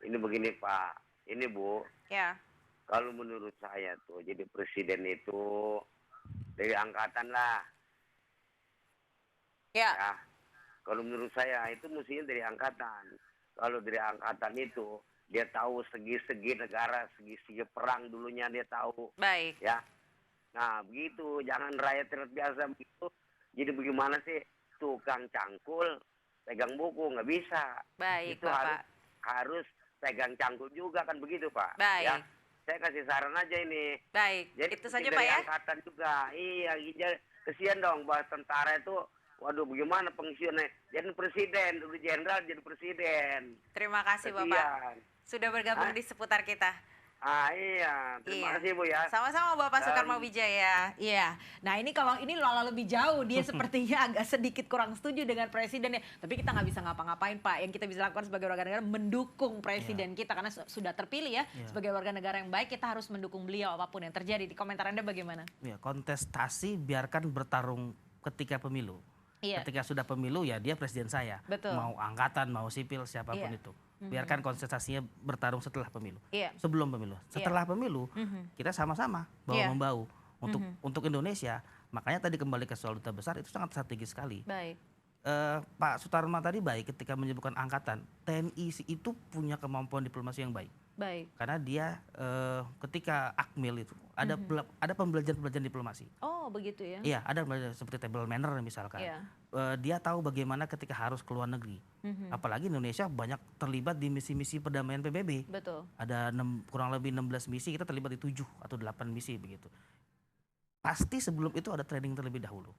Ini begini Pak, ini Bu, Ya. kalau menurut saya tuh jadi presiden itu dari angkatan lah. Ya. Ya. Kalau menurut saya itu mestinya dari angkatan. Kalau dari angkatan itu dia tahu segi-segi negara, segi-segi perang dulunya dia tahu. Baik. Ya. Nah begitu, jangan rakyat terbiasa begitu. Jadi bagaimana sih tukang cangkul pegang buku, nggak bisa. Baik, Itu Bapak. harus pegang cangkul juga kan begitu Pak. Baik. Ya. Saya kasih saran aja ini. Baik. Jadi Itu saja dari Pak ya. angkatan juga. Iya, kesian dong bahwa tentara itu, waduh bagaimana pensiunnya. Jadi presiden, udah jenderal jadi presiden. Terima kasih Bapak. Kesian. Sudah bergabung di seputar kita. Iya, terima Iya. kasih Bu ya. Sama-sama Bapak Dan- Sukarma Wijaya. Iya. Nah ini kalau ini malah lebih jauh, dia sepertinya agak sedikit kurang setuju dengan presidennya. Tapi kita nggak bisa ngapa-ngapain Pak. Yang kita bisa lakukan sebagai warga negara mendukung presiden kita karena sudah terpilih ya. Sebagai warga negara yang baik kita harus mendukung beliau apapun yang terjadi. Di komentar Anda bagaimana? Ya, kontestasi biarkan bertarung ketika pemilu. Iya. Ketika sudah pemilu ya dia presiden saya. Betul. Mau angkatan, mau sipil, siapapun Iya. itu. Biarkan kontestasinya bertarung setelah pemilu. Iya. Sebelum pemilu. Setelah pemilu kita sama-sama Iya. bahu-membahu untuk Indonesia. Makanya tadi kembali ke soal duta besar itu sangat strategis sekali. Baik. Pak Sutarma tadi baik ketika menyebutkan angkatan. TNI itu punya kemampuan diplomasi yang baik. Baik. Karena dia ketika Akmil itu ada pembelajaran diplomasi. Oh begitu ya. Iya, ada seperti table manner misalkan. Iya. Dia tahu bagaimana ketika harus ke luar negeri. Apalagi Indonesia banyak terlibat di misi-misi perdamaian PBB. Betul. Ada kurang lebih 16 misi, kita terlibat di 7 atau 8 misi begitu. Pasti sebelum itu ada training terlebih dahulu.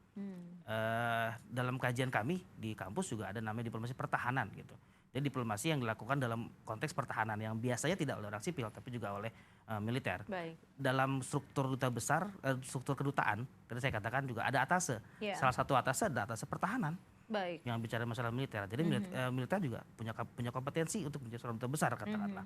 Dalam kajian kami di kampus juga ada namanya diplomasi pertahanan gitu. Jadi diplomasi yang dilakukan dalam konteks pertahanan yang biasanya tidak oleh orang sipil tapi juga oleh militer. Baik. Dalam struktur duta besar, struktur kedutaan, tadi saya katakan juga ada atase. Iya. Salah satu atase adalah atase pertahanan Baik. yang bicara masalah militer. Jadi militer juga punya kompetensi untuk menjadi seorang duta besar katakanlah.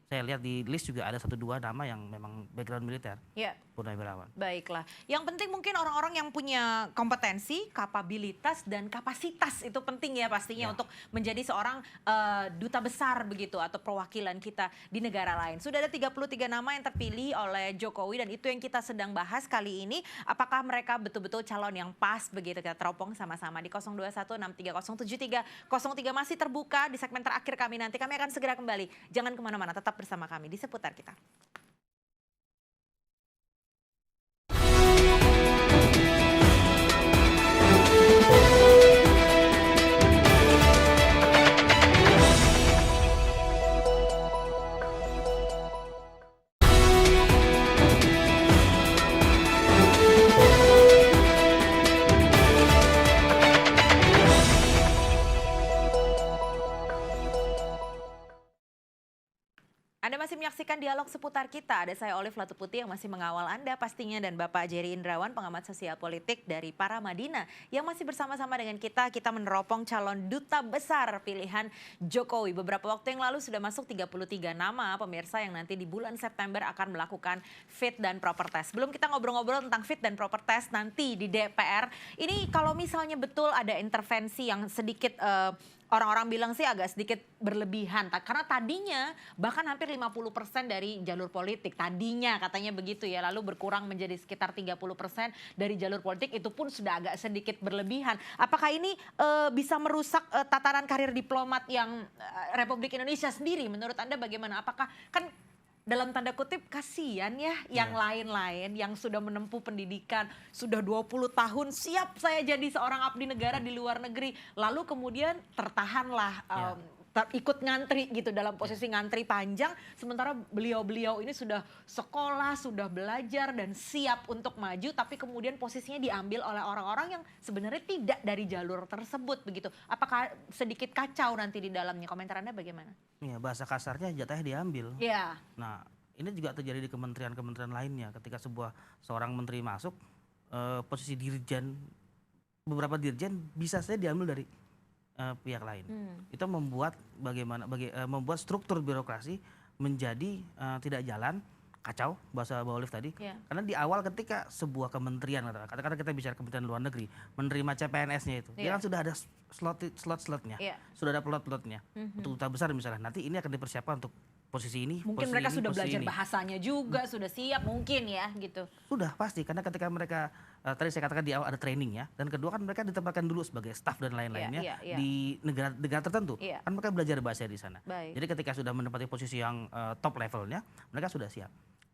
Saya lihat di list juga ada 1-2 nama yang memang background militer. Ya. Purnawirawan. Baiklah. Yang penting mungkin orang-orang yang punya kompetensi, kapabilitas dan kapasitas itu penting ya pastinya untuk menjadi seorang duta besar begitu atau perwakilan kita di negara lain. Sudah ada 33 nama yang terpilih oleh Jokowi dan itu yang kita sedang bahas kali ini. Apakah mereka betul-betul calon yang pas begitu, kita teropong sama-sama di 02163073003 masih terbuka di segmen terakhir kami nanti. Kami akan segera kembali. Jangan kemana-mana, tetap Tetap bersama kami di Seputar Kita. Anda masih menyaksikan dialog seputar kita. Ada saya Olive Latuputi yang masih mengawal Anda pastinya, dan Bapak Jerry Indrawan, pengamat sosial politik dari Paramadina yang masih bersama-sama dengan kita. Kita meneropong calon duta besar pilihan Jokowi. Beberapa waktu yang lalu sudah masuk 33 nama pemirsa yang nanti di bulan September akan melakukan fit dan proper test. Belum kita ngobrol-ngobrol tentang fit dan proper test nanti di DPR. Ini kalau misalnya betul ada intervensi yang sedikit orang-orang bilang sih agak sedikit berlebihan, karena tadinya bahkan hampir 50% dari jalur politik, tadinya katanya begitu ya, lalu berkurang menjadi sekitar 30% dari jalur politik, itu pun sudah agak sedikit berlebihan. Apakah ini bisa merusak tatanan karir diplomat yang Republik Indonesia sendiri? Menurut Anda bagaimana? Apakah kan dalam tanda kutip kasihan ya yang lain-lain yang sudah menempuh pendidikan, sudah 20 tahun siap saya jadi seorang abdi negara di luar negeri, lalu kemudian tertahanlah ikut ngantri gitu dalam posisi ngantri panjang, sementara beliau-beliau ini sudah sekolah, sudah belajar dan siap untuk maju, tapi kemudian posisinya diambil oleh orang-orang yang sebenarnya tidak dari jalur tersebut begitu. Apakah sedikit kacau nanti di dalamnya? Komentar Anda bagaimana? Ya, bahasa kasarnya jatahnya diambil. Iya. Nah, ini juga terjadi di kementerian-kementerian lainnya. Ketika seorang menteri masuk, posisi dirjen, beberapa dirjen bisa saja diambil dari pihak lain. Itu membuat membuat struktur birokrasi menjadi tidak jalan, kacau, bahasa Mbak Olive tadi. Karena di awal ketika sebuah kementerian, katakanlah kita bicara Kementerian Luar Negeri, menerima CPNS-nya itu, dia kan sudah ada slot-slotnya, sudah ada plot-plotnya. Untuk duta besar misalnya, nanti ini akan dipersiapkan untuk posisi ini. Mungkin posisi mereka ini, sudah posisi belajar ini. bahasanya juga, sudah siap mungkin ya gitu. Sudah pasti, karena ketika mereka tadi saya katakan di awal ada training ya, dan kedua kan mereka ditempatkan dulu sebagai staff dan lain-lainnya di negara tertentu, kan mereka belajar bahasa di sana. Jadi ketika sudah menempati posisi yang top levelnya, mereka sudah siap.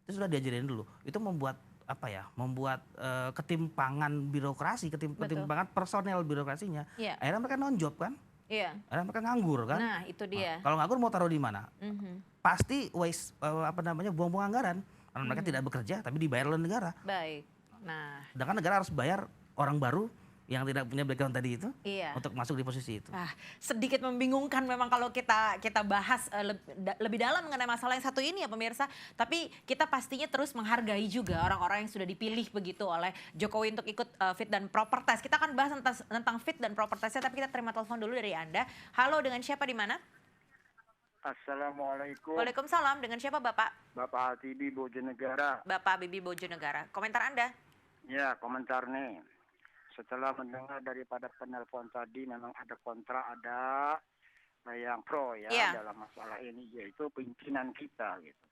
Itu sudah diajarin dulu. Itu membuat apa ya? Membuat ketimpangan birokrasi, ketimpangan personel birokrasinya. Akhirnya mereka non-job kan? Akhirnya mereka nganggur kan? Nah, itu dia. Kalau nganggur mau taruh di mana? Pasti waste buang-buang anggaran. Karena mereka tidak bekerja tapi dibayar oleh negara. Baik. Nah, sedangkan negara harus bayar orang baru yang tidak punya background tadi itu untuk masuk di posisi itu. Sedikit membingungkan memang kalau kita bahas lebih dalam mengenai masalah yang satu ini ya pemirsa. Tapi kita pastinya terus menghargai juga orang-orang yang sudah dipilih begitu oleh Jokowi untuk ikut fit dan proper test. Kita akan bahas tentang fit dan proper testnya, tapi kita terima telepon dulu dari Anda. Halo, dengan siapa di mana? Assalamualaikum. Waalaikumsalam, dengan siapa Bapak? Bapak Habibie Bojonegara. Bapak Habibie Bojonegara. Komentar Anda? Ya, komentar nih. Setelah mendengar daripada penelpon tadi, memang ada kontra, ada yang pro ya dalam masalah ini, yaitu pimpinan kita gitu.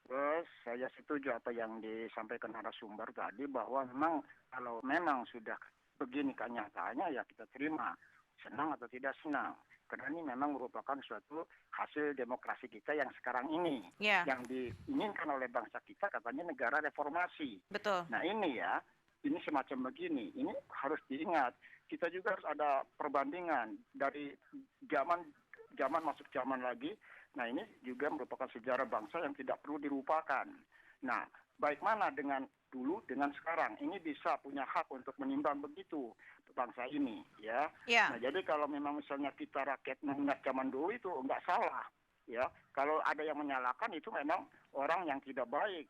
Terus saya setuju apa yang disampaikan narasumber tadi, bahwa memang kalau memang sudah begini kenyataannya ya kita terima, senang atau tidak senang. Karena ini memang merupakan suatu hasil demokrasi kita yang sekarang ini, yang diinginkan oleh bangsa kita, katanya negara reformasi. Betul. Nah ini ya, ini semacam begini, ini harus diingat. Kita juga harus ada perbandingan dari zaman masuk zaman lagi. Nah ini juga merupakan sejarah bangsa yang tidak perlu dilupakan. Nah baik mana dengan dulu dengan sekarang, ini bisa punya hak untuk menimbang begitu bangsa ini ya. Nah jadi kalau memang misalnya kita rakyat mengingat zaman dulu itu enggak salah ya. Kalau ada yang menyalahkan itu memang orang yang tidak baik.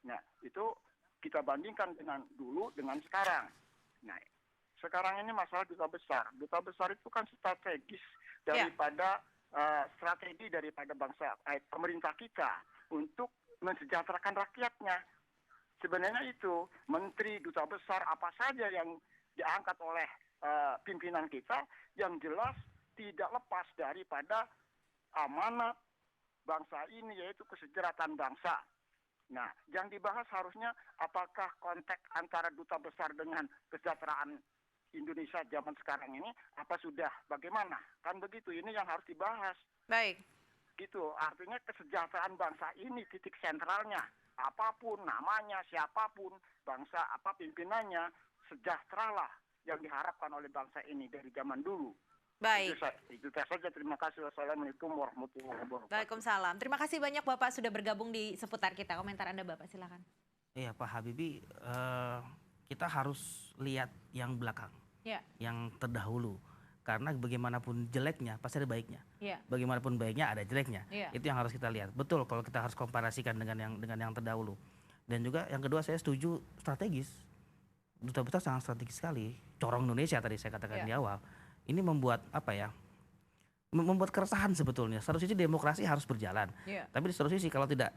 Nah itu kita bandingkan dengan dulu dengan sekarang. Nah, sekarang ini masalah duta besar. Duta besar itu kan strategis daripada strategi daripada bangsa pemerintah kita untuk mensejahterakan rakyatnya. Sebenarnya itu menteri duta besar apa saja yang diangkat oleh pimpinan kita yang jelas tidak lepas daripada amanat bangsa ini, yaitu kesejahteraan bangsa. Nah, yang dibahas harusnya apakah konteks antara duta besar dengan kesejahteraan Indonesia zaman sekarang ini, apa sudah bagaimana? Kan begitu, ini yang harus dibahas. Baik. gitu. Artinya kesejahteraan bangsa ini titik sentralnya. Apapun namanya, siapapun bangsa apa pimpinannya, sejahteralah yang diharapkan oleh bangsa ini dari zaman dulu. Baik. Itu saja. Terima kasih. Wassalamualaikum warahmatullahi wabarakatuh. Waalaikumsalam. Terima kasih banyak Bapak sudah bergabung di Seputar Kita. Komentar Anda Bapak, silakan. Iya Pak Habibie, kita harus lihat yang belakang, Ya. yang terdahulu. Karena bagaimanapun jeleknya pasti ada baiknya. Ya. Bagaimanapun baiknya ada jeleknya. Iya. Itu yang harus kita lihat. Betul kalau kita harus komparasikan dengan yang terdahulu. Dan juga yang kedua saya setuju strategis. Duta besar sangat strategis sekali. Corong Indonesia tadi saya katakan Iya. di awal. Ini membuat apa ya? Membuat keresahan sebetulnya. Satu sisi demokrasi harus berjalan. Iya. Tapi di satu sisi kalau tidak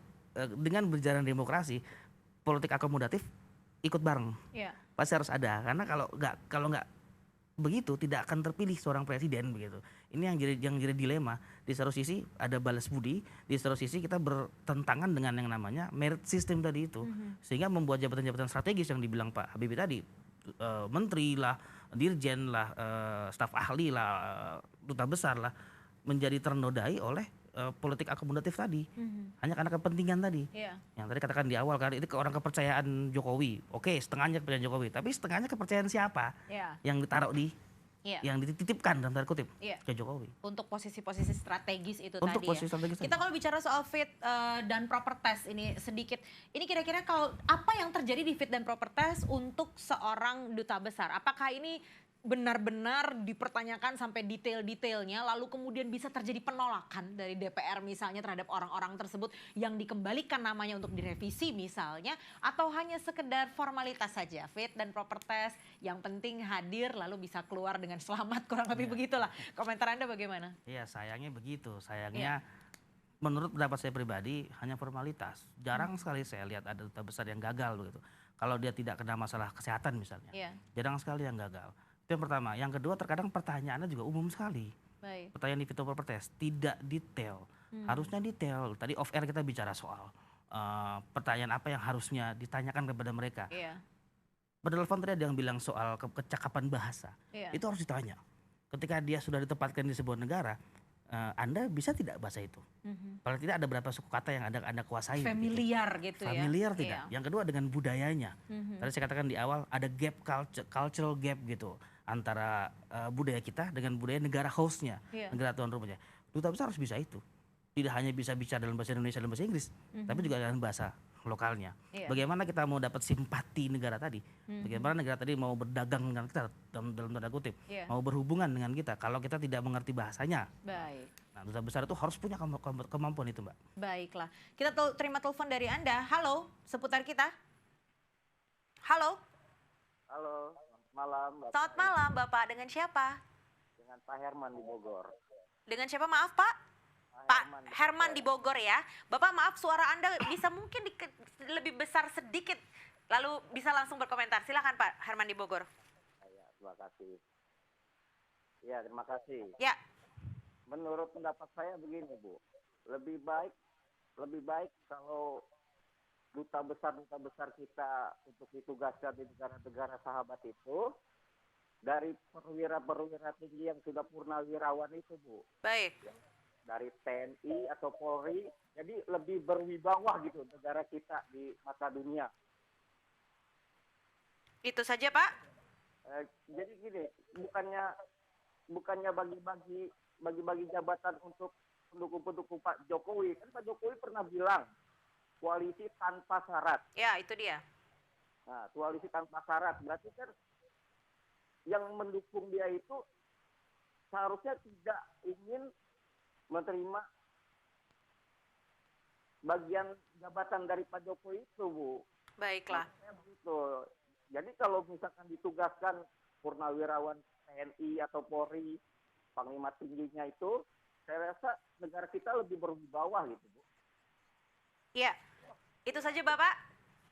dengan berjalan demokrasi, politik akomodatif ikut bareng. Iya. Pasti harus ada. Karena kalau nggak begitu tidak akan terpilih seorang presiden begitu. Ini yang jadi dilema. Di satu sisi ada balas budi, di satu sisi kita bertentangan dengan yang namanya merit system tadi itu. Sehingga membuat jabatan-jabatan strategis yang dibilang Pak Habibie tadi, menteri lah, dirjen lah, staf ahli lah, duta besar lah, menjadi ternodai oleh politik akomodatif tadi. Hanya karena kepentingan tadi. Iya. Yang tadi katakan di awal kan itu orang kepercayaan Jokowi. Oke, setengahnya kepercayaan Jokowi, tapi setengahnya kepercayaan siapa? Iya. Yang ditaruh di Iya. yang dititipkan dalam tanda kutip Iya. ke Jokowi. Untuk posisi-posisi strategis itu Untuk tadi posisi ya. strategis Kita tadi. kalau bicara soal fit dan proper test ini sedikit, ini kira-kira kalau apa yang terjadi di fit dan proper test untuk seorang duta besar? Apakah ini benar-benar dipertanyakan sampai detail-detailnya, lalu kemudian bisa terjadi penolakan dari DPR misalnya terhadap orang-orang tersebut yang dikembalikan namanya untuk direvisi misalnya, atau hanya sekedar formalitas saja, fit dan proper test, yang penting hadir lalu bisa keluar dengan selamat, kurang lebih begitulah. Komentar Anda bagaimana? Iya, sayangnya begitu. Sayangnya menurut pendapat saya pribadi hanya formalitas. Jarang sekali saya lihat ada duta besar yang gagal begitu. Kalau dia tidak kena masalah kesehatan misalnya. Iya. Jarang sekali yang gagal. Itu yang pertama. Yang kedua terkadang pertanyaannya juga umum sekali. Baik. Pertanyaan di fit and proper test tidak detail. Harusnya detail. Tadi off air kita bicara soal pertanyaan apa yang harusnya ditanyakan kepada mereka. Iya. Bertelepon tadi ada yang bilang soal kecakapan bahasa. Iya. Itu harus ditanya. Ketika dia sudah ditempatkan di sebuah negara, Anda bisa tidak bahasa itu? Paling tidak ada berapa suku kata yang Anda kuasai. begitu. Familiar gitu ya. Familiar tidak? Iya. Yang kedua dengan budayanya. Tadi saya katakan di awal ada gap cultural gap gitu antara budaya kita dengan budaya negara hostnya, Iya. negara tuan rumahnya. Duta besar harus bisa itu. Tidak hanya bisa bicara dalam bahasa Indonesia dan bahasa Inggris, tapi juga dalam bahasa lokalnya. Iya. Bagaimana kita mau dapat simpati negara tadi? Bagaimana negara tadi mau berdagang dengan kita dalam tanda kutip, Iya. mau berhubungan dengan kita kalau kita tidak mengerti bahasanya. Baik. Nah, duta besar itu harus punya kemampuan itu, Mbak. Baiklah. Kita terima telepon dari Anda. Halo, Seputar Kita. Halo. Halo, selamat malam. Bapak. Selamat malam, Bapak. Dengan siapa? Dengan Pak Herman di Bogor. Dengan siapa, maaf, Pak? Pak Herman di Bogor ya. Bapak, maaf suara Anda bisa mungkin lebih besar sedikit. Lalu bisa langsung berkomentar. Silakan Pak Herman di Bogor. Ya, terima kasih. Ya, terima kasih. Ya. Menurut pendapat saya begini, Bu. Lebih baik kalau duta besar kita untuk ditugaskan di negara-negara sahabat itu dari perwira-perwira tinggi yang sudah purnawirawan itu, Bu. Baik. Dari TNI atau Polri, jadi lebih berwibawa gitu negara kita di mata dunia. Itu saja, Pak. Jadi gini, bukannya bagi-bagi jabatan untuk pendukung-pendukung Pak Jokowi. Kan Pak Jokowi pernah bilang koalisi tanpa syarat. Ya, itu dia. Nah, koalisi tanpa syarat berarti kan yang mendukung dia itu seharusnya tidak ingin menerima bagian jabatan dari Pak Jokowi itu, Bu. Baiklah. Maksudnya begitu. Jadi kalau misalkan ditugaskan purnawirawan TNI atau Polri, panglima tingginya itu, saya rasa negara kita lebih berwibawa gitu, Bu. Ya. Itu saja, Bapak.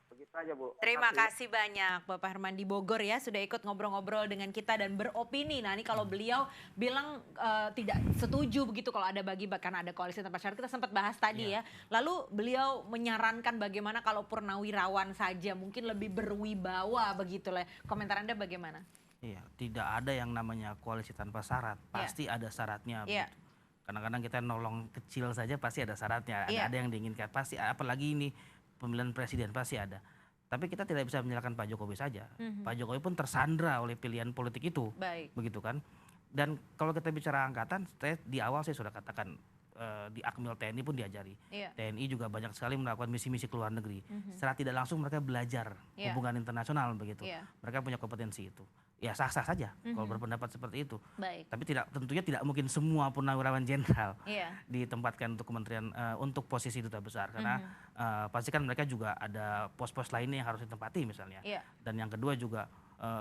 Begitu aja, Bu. Terima kasih banyak Bapak Herman di Bogor ya sudah ikut ngobrol-ngobrol dengan kita dan beropini. Nah ini kalau beliau bilang tidak setuju begitu kalau ada karena ada koalisi tanpa syarat, kita sempat bahas tadi ya. Lalu beliau menyarankan bagaimana kalau purnawirawan saja mungkin lebih berwibawa begitulah. Komentar Anda bagaimana? Iya, tidak ada yang namanya koalisi tanpa syarat. Pasti ada syaratnya. Iya. begitu. Kadang-kadang kita nolong kecil saja pasti ada syaratnya, Iya. ada yang diinginkan pasti, apalagi ini pemilihan presiden pasti ada. Tapi kita tidak bisa menyalahkan Pak Jokowi saja. Pak Jokowi pun tersandra oleh pilihan politik itu, Baik. begitu kan. Dan kalau kita bicara angkatan, di awal saya sudah katakan di Akmil TNI pun diajari. Iya. TNI juga banyak sekali melakukan misi-misi ke luar negeri. Secara tidak langsung mereka belajar Iya. hubungan internasional begitu. Iya. Mereka punya kompetensi itu. Ya sah-sah saja kalau berpendapat seperti itu. Baik. Tapi tentunya tidak mungkin semua purnawirawan jenderal Iya. ditempatkan untuk kementerian untuk posisi duta besar karena pasti kan mereka juga ada pos-pos lainnya yang harus ditempati misalnya. Iya. Dan yang kedua juga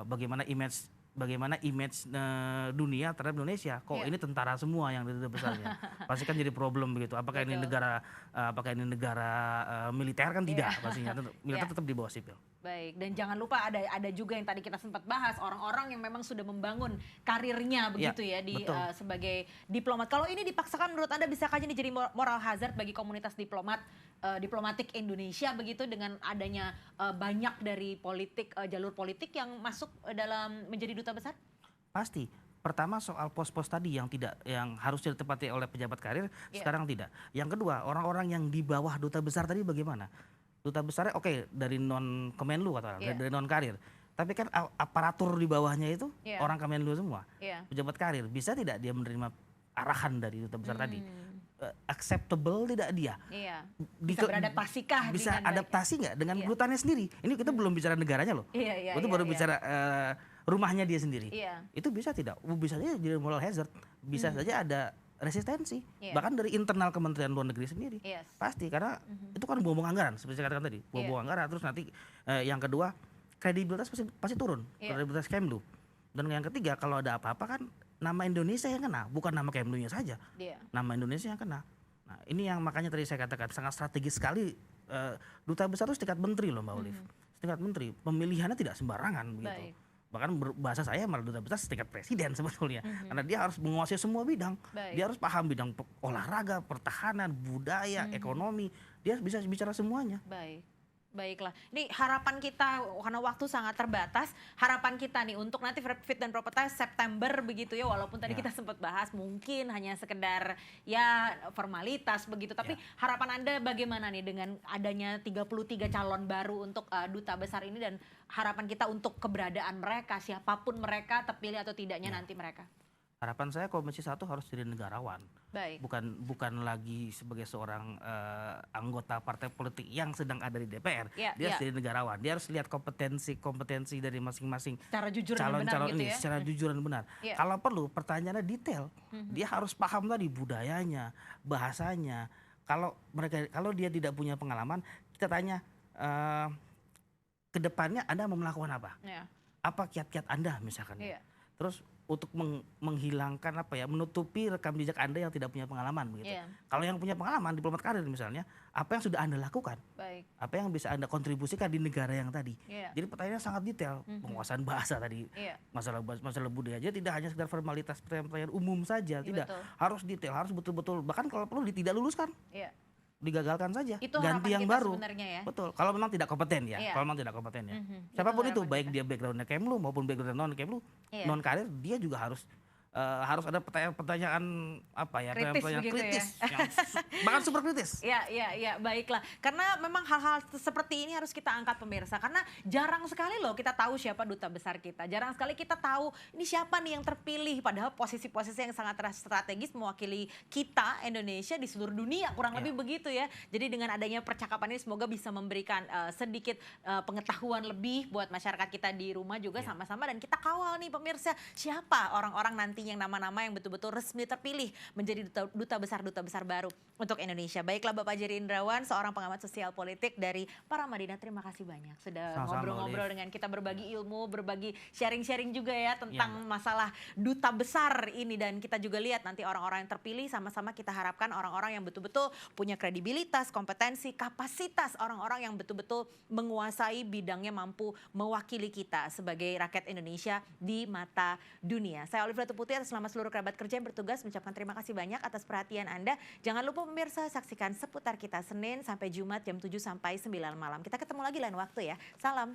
bagaimana image dunia terhadap Indonesia. Kok Iya. ini tentara semua yang duta besarnya. Pasti kan jadi problem begitu. Apakah ini Betul. negara militer kan tidak pastinya. Militer Iya. tetap di bawah sipil. Baik, dan jangan lupa ada juga yang tadi kita sempat bahas, orang-orang yang memang sudah membangun karirnya begitu ya di betul. sebagai diplomat. Kalau ini dipaksakan menurut Anda bisakah ini jadi moral hazard bagi komunitas diplomatik Indonesia begitu dengan adanya banyak dari jalur politik yang masuk dalam menjadi duta besar? Pasti. Pertama soal pos-pos tadi yang harusnya ditempati oleh pejabat karir, Iya. sekarang tidak. Yang kedua, orang-orang yang di bawah duta besar tadi bagaimana? Duta besarnya oke dari non Kemenlu atau Iya. dari non karir. Tapi kan aparatur di bawahnya itu Iya. orang Kemenlu semua. Iya. Pejabat karir, bisa tidak dia menerima arahan dari duta besar tadi? Acceptable tidak dia? Iya. Di- Bisa beradaptasikah Bisa dengan baik? adaptasi nggak dengan Iya. rutannya sendiri? Ini kita belum bicara negaranya loh. Iya, Itu iya, baru iya. bicara rumahnya dia sendiri. Iya. Itu bisa tidak? Bisa saja jadi moral hazard. Bisa saja ada resistensi. Iya. Bahkan dari internal Kementerian Luar Negeri sendiri. Yes. Pasti karena itu kan buang-buang anggaran seperti saya katakan tadi. Buang-buang anggaran terus nanti yang kedua kredibilitas pasti turun. Iya. Kredibilitas Kemlu. Dan yang ketiga kalau ada apa-apa kan nama Indonesia yang kena, bukan nama Kemlunya saja. Iya. Nama Indonesia yang kena. Nah, ini yang makanya tadi saya katakan sangat strategis sekali duta besar itu setingkat menteri loh Mbak Olive. Setingkat menteri, pemilihannya tidak sembarangan begitu. Baik. Bahkan bahasa saya malah duta besar setingkat presiden sebetulnya. Karena dia harus menguasai semua bidang. Baik. Dia harus paham bidang olahraga, pertahanan, budaya, ekonomi. Dia bisa bicara semuanya. Baik. Baiklah, ini harapan kita karena waktu sangat terbatas, harapan kita nih untuk nanti Fit dan Proper Test September begitu ya, walaupun tadi Ya. kita sempat bahas mungkin hanya sekedar ya formalitas begitu, tapi harapan Anda bagaimana nih dengan adanya 33 calon baru untuk duta besar ini dan harapan kita untuk keberadaan mereka, siapapun mereka terpilih atau tidaknya nanti mereka. Harapan saya Komisi 1 harus jadi negarawan. Baik. Bukan lagi sebagai seorang anggota partai politik yang sedang ada di DPR. Ya, Dia harus ya. jadi negarawan. Dia harus lihat kompetensi dari masing-masing Secara jujur dan benar calon-calon gitu ini ya. secara jujur dan benar. Ya. Kalau perlu pertanyaannya detail. Dia harus paham tadi budayanya, bahasanya. Kalau dia tidak punya pengalaman, kita tanya ke depannya Anda mau melakukan apa? Ya. Apa kiat-kiat Anda misalkan? Iya. Terus untuk menghilangkan menutupi rekam jejak Anda yang tidak punya pengalaman begitu. Iya. Kalau yang punya pengalaman diplomat karir misalnya, apa yang sudah Anda lakukan? Baik. Apa yang bisa Anda kontribusikan di negara yang tadi? Iya. Jadi pertanyaannya sangat detail, penguasaan bahasa tadi, Iya. masalah budaya. Jadi tidak hanya sekedar formalitas pertanyaan umum saja, tidak. betul. Harus detail, harus betul-betul. Bahkan kalau perlu tidak luluskan, Iya. digagalkan saja, Itu ganti harapan yang kita baru. sebenarnya ya. Betul. Kalau memang tidak kompeten ya, Iya. kalau memang tidak kompeten ya. Itu Siapapun itu, harapan baik kita. dia backgroundnya Kemlu maupun background non Kemlu, Iya. non karir, dia juga harus ada pertanyaan apa ya, Kritis pertanyaan begitu ya. kritis, bahkan super kritis. Ya, baiklah. Karena memang hal-hal seperti ini harus kita angkat pemirsa. Karena jarang sekali loh kita tahu siapa duta besar kita. Jarang sekali kita tahu ini siapa nih yang terpilih. Padahal posisi-posisi yang sangat strategis mewakili kita Indonesia di seluruh dunia. Kurang lebih begitu ya. Jadi dengan adanya percakapan ini semoga bisa memberikan sedikit pengetahuan lebih buat masyarakat kita di rumah juga sama-sama. Dan kita kawal nih pemirsa siapa orang-orang nantinya yang nama-nama yang betul-betul resmi terpilih menjadi duta besar baru untuk Indonesia. Baiklah Bapak Jerry Indrawan, seorang pengamat sosial politik dari Paramadina. Terima kasih banyak sudah Sama-sama, ngobrol-ngobrol Olive. dengan kita, berbagi ilmu, berbagi sharing-sharing juga ya tentang masalah duta besar ini. Dan kita juga lihat nanti orang-orang yang terpilih sama-sama kita harapkan orang-orang yang betul-betul punya kredibilitas, kompetensi, kapasitas, orang-orang yang betul-betul menguasai bidangnya, mampu mewakili kita sebagai rakyat Indonesia di mata dunia. Saya Olivia Putri atas nama seluruh kerabat kerja yang bertugas mengucapkan terima kasih banyak atas perhatian Anda. Jangan lupa pemirsa saksikan Seputar Kita Senin sampai Jumat jam 7 sampai 9 malam. Kita ketemu lagi lain waktu ya. Salam.